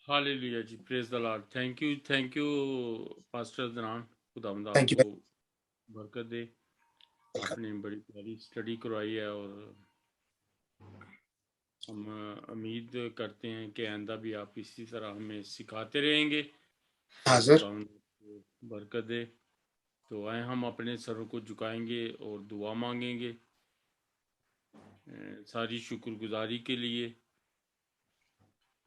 हालेलुया जी, praise the lord. Thank you pastor दनान, खुदावंद Thank you. आपको बरकत दे। आपने बड़ी प्यारी स्टडी करवाई है और हम उम्मीद करते हैं कि आइंदा भी आप इसी तरह हमें सिखाते रहेंगे। हाजिर। खुदावंद आपको बरकत दे। तो आए हम अपने सरों को झुकाएंगे और दुआ मांगेंगे सारी शुक्रगुजारी के लिए,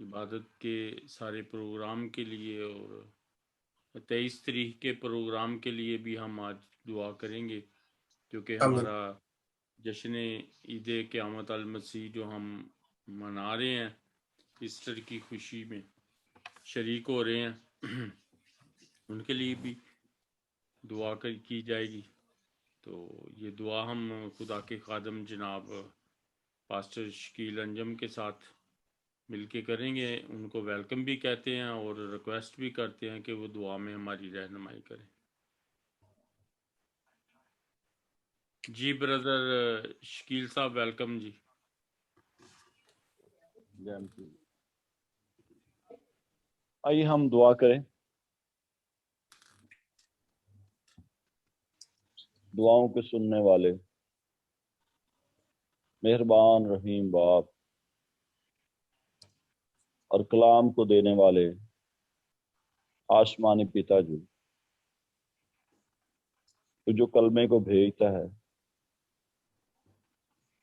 इबादत के सारे प्रोग्राम के लिए, और 23 तारीख के प्रोग्राम के लिए भी हम आज दुआ करेंगे, क्योंकि हमारा जश्न ईद क़यामत अल मसीह जो हम मना रहे हैं, ईस्टर की खुशी में शरीक हो रहे हैं, उनके लिए भी दुआ की जाएगी। तो ये दुआ हम खुदा के खादम जनाब पास्टर शकील अंजम के साथ मिलके करेंगे। उनको वेलकम भी कहते हैं और रिक्वेस्ट भी करते हैं कि वो दुआ में हमारी रहनुमाई करें। जी ब्रदर शकील साहब, वेलकम जी। आइए हम दुआ करें। दुआओं के सुनने वाले मेहरबान रहीम बाप और कलाम को देने वाले आसमानी पिता जी, तो जो कलमे को भेजता है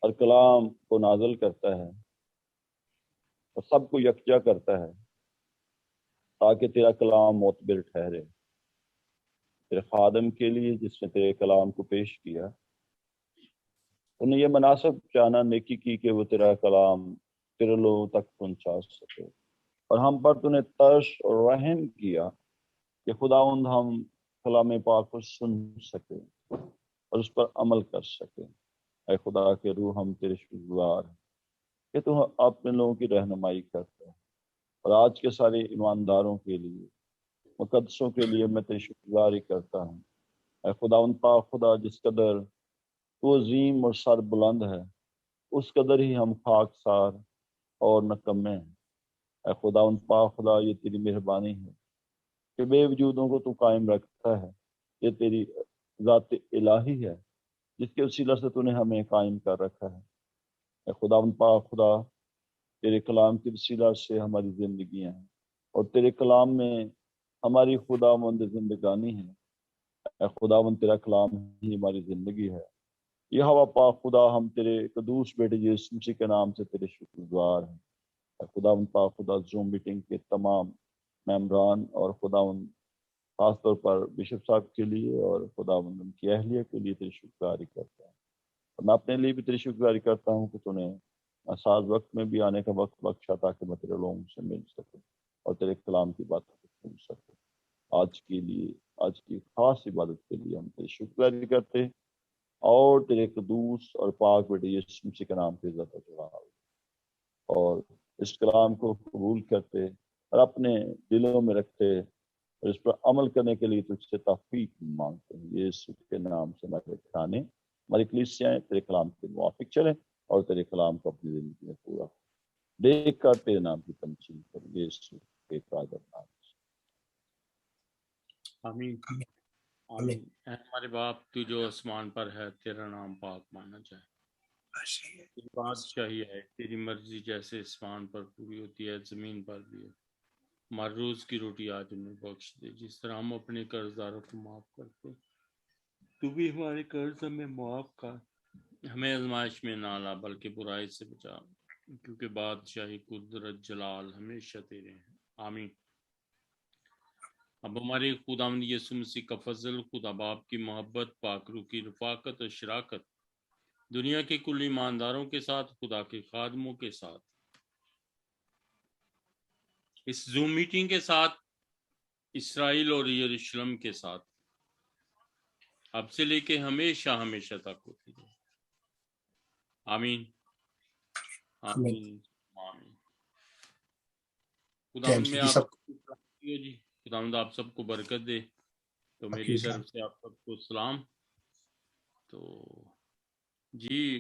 और कलाम को नाज़िल करता है और सबको यकजा करता है, ताकि तेरा कलाम मोतबर ठहरे। तेरे खादम के लिए जिसने तेरे कलाम को पेश किया, उन्हें यह मुनासिब जाना नेकी की कि वो तेरा कलाम तेरे लोगों तक पहुंचा सके, और हम पर तूने तरस और रहम किया कि खुदावंद हम कलाम पाक को सुन सके और उस पर अमल कर सके। ऐ खुदा के रूह, हम तेरे शुक्रगुजार हैं कि तू अपने लोगों की रहनुमाई करता है। और आज के सारे ईमानदारों के लिए, मुकद्दसों के लिए मैं तेरी शुक्रगुजारी करता हूँ। ऐ खुदावंद पाक खुदा, जिस कदर तू अजीम और सर बुलंद है, उस कदर ही हम खाकसार और नकम्मे हैं। ऐ खुदावंद पाक खुदा, ये तेरी मेहरबानी है कि बेवजूदों को तू कायम रखता है। ये तेरी ज़ात इलाही है जिसके वसीला से तूने हमें कायम कर रखा है। ऐ खुदावंद पाक खुदा, तेरे कलाम के वसीला से हमारी जिंदगियां हैं और तेरे कलाम में हमारी खुदावंद जिंदगानी है। ऐ खुदावंद, तेरा कलाम ही हमारी जिंदगी है। यह हवा पाक खुदा, हम तेरे कदूस बेटे यीशु मसीह के नाम से तेरे शुक्रगुजार हैं। ऐ खुदावंद पाक खुदा, जूम मीटिंग के तमाम मेंबरान और खुदावंद खासतौर पर बिशप साहब के लिए और खुदावंद उनकी अहलिया के लिए तेरी शुक्रगुजारी करता हूँ। और मैं अपने लिए भी तेरी शुक्रगुजारी करता हूँ कि तूने आसाज वक्त में भी आने का वक्त बख्शा, ताकि मैं तेरे लोगों से मिल सकूँ और तेरे कलाम की बातों को सुन सकूँ। आज के लिए, आज की खास इबादत के लिए हम तेरी शुक्रगुजारी करते हैं और तेरे कदूस और पाक बेटे यीशु मसीह के नाम पे इज्जत चढ़ाओ, और इस कलाम को कबूल करते और अपने दिलों में रखते और इस पर अमल करने के लिए तुझसे तौफीक मांगते हैं। यीशु के नाम से हमारे खाने, हमारी कलीसियाएं तेरे कलाम के मुवाफिक चले और तेरे कलाम को अपनी जिंदगी में पूरा देख कर तेरे नाम की तमसील करें। यीशु के कादर नाम से आमीन आमीन। ऐ हमारे बाप, तू जो आसमान पर है, तेरा नाम पाक माना जाए, तेरी बादशाही है, तेरी मर्जी जैसे आसमान पर पूरी होती है, जमीन पर भी हो। हमारे रोज की रोटी आज हमें बख्श दे, जिस तरह हम अपने कर्जदारों को माफ करते, तू भी हमारे कर्ज हमें माफ कर। हमें आजमाइश में ना ला, बल्कि बुराई से बचा, क्योंकि बादशाही, कुदरत, जलाल हमेशा तेरे हैं। आमीन। अब हमारे खुदावंद यीशु मसीह का फजल, खुदा बाप की मोहब्बत, पाक रूह की रफाकत और शराकत दुनिया के कुल ईमानदारों के साथ, खुदा के खादमों के साथ, इस जूम मीटिंग के साथ, इसराइल और यरूशलेम के साथ, अब से लेके हमेशा हमेशा तक होती है। आमीन आमीन आमीन। खुदावंद में आप जी, खुदावंद आप सबको बरकत दे। तो मेरी तरफ से आप सबको सलाम। तो जी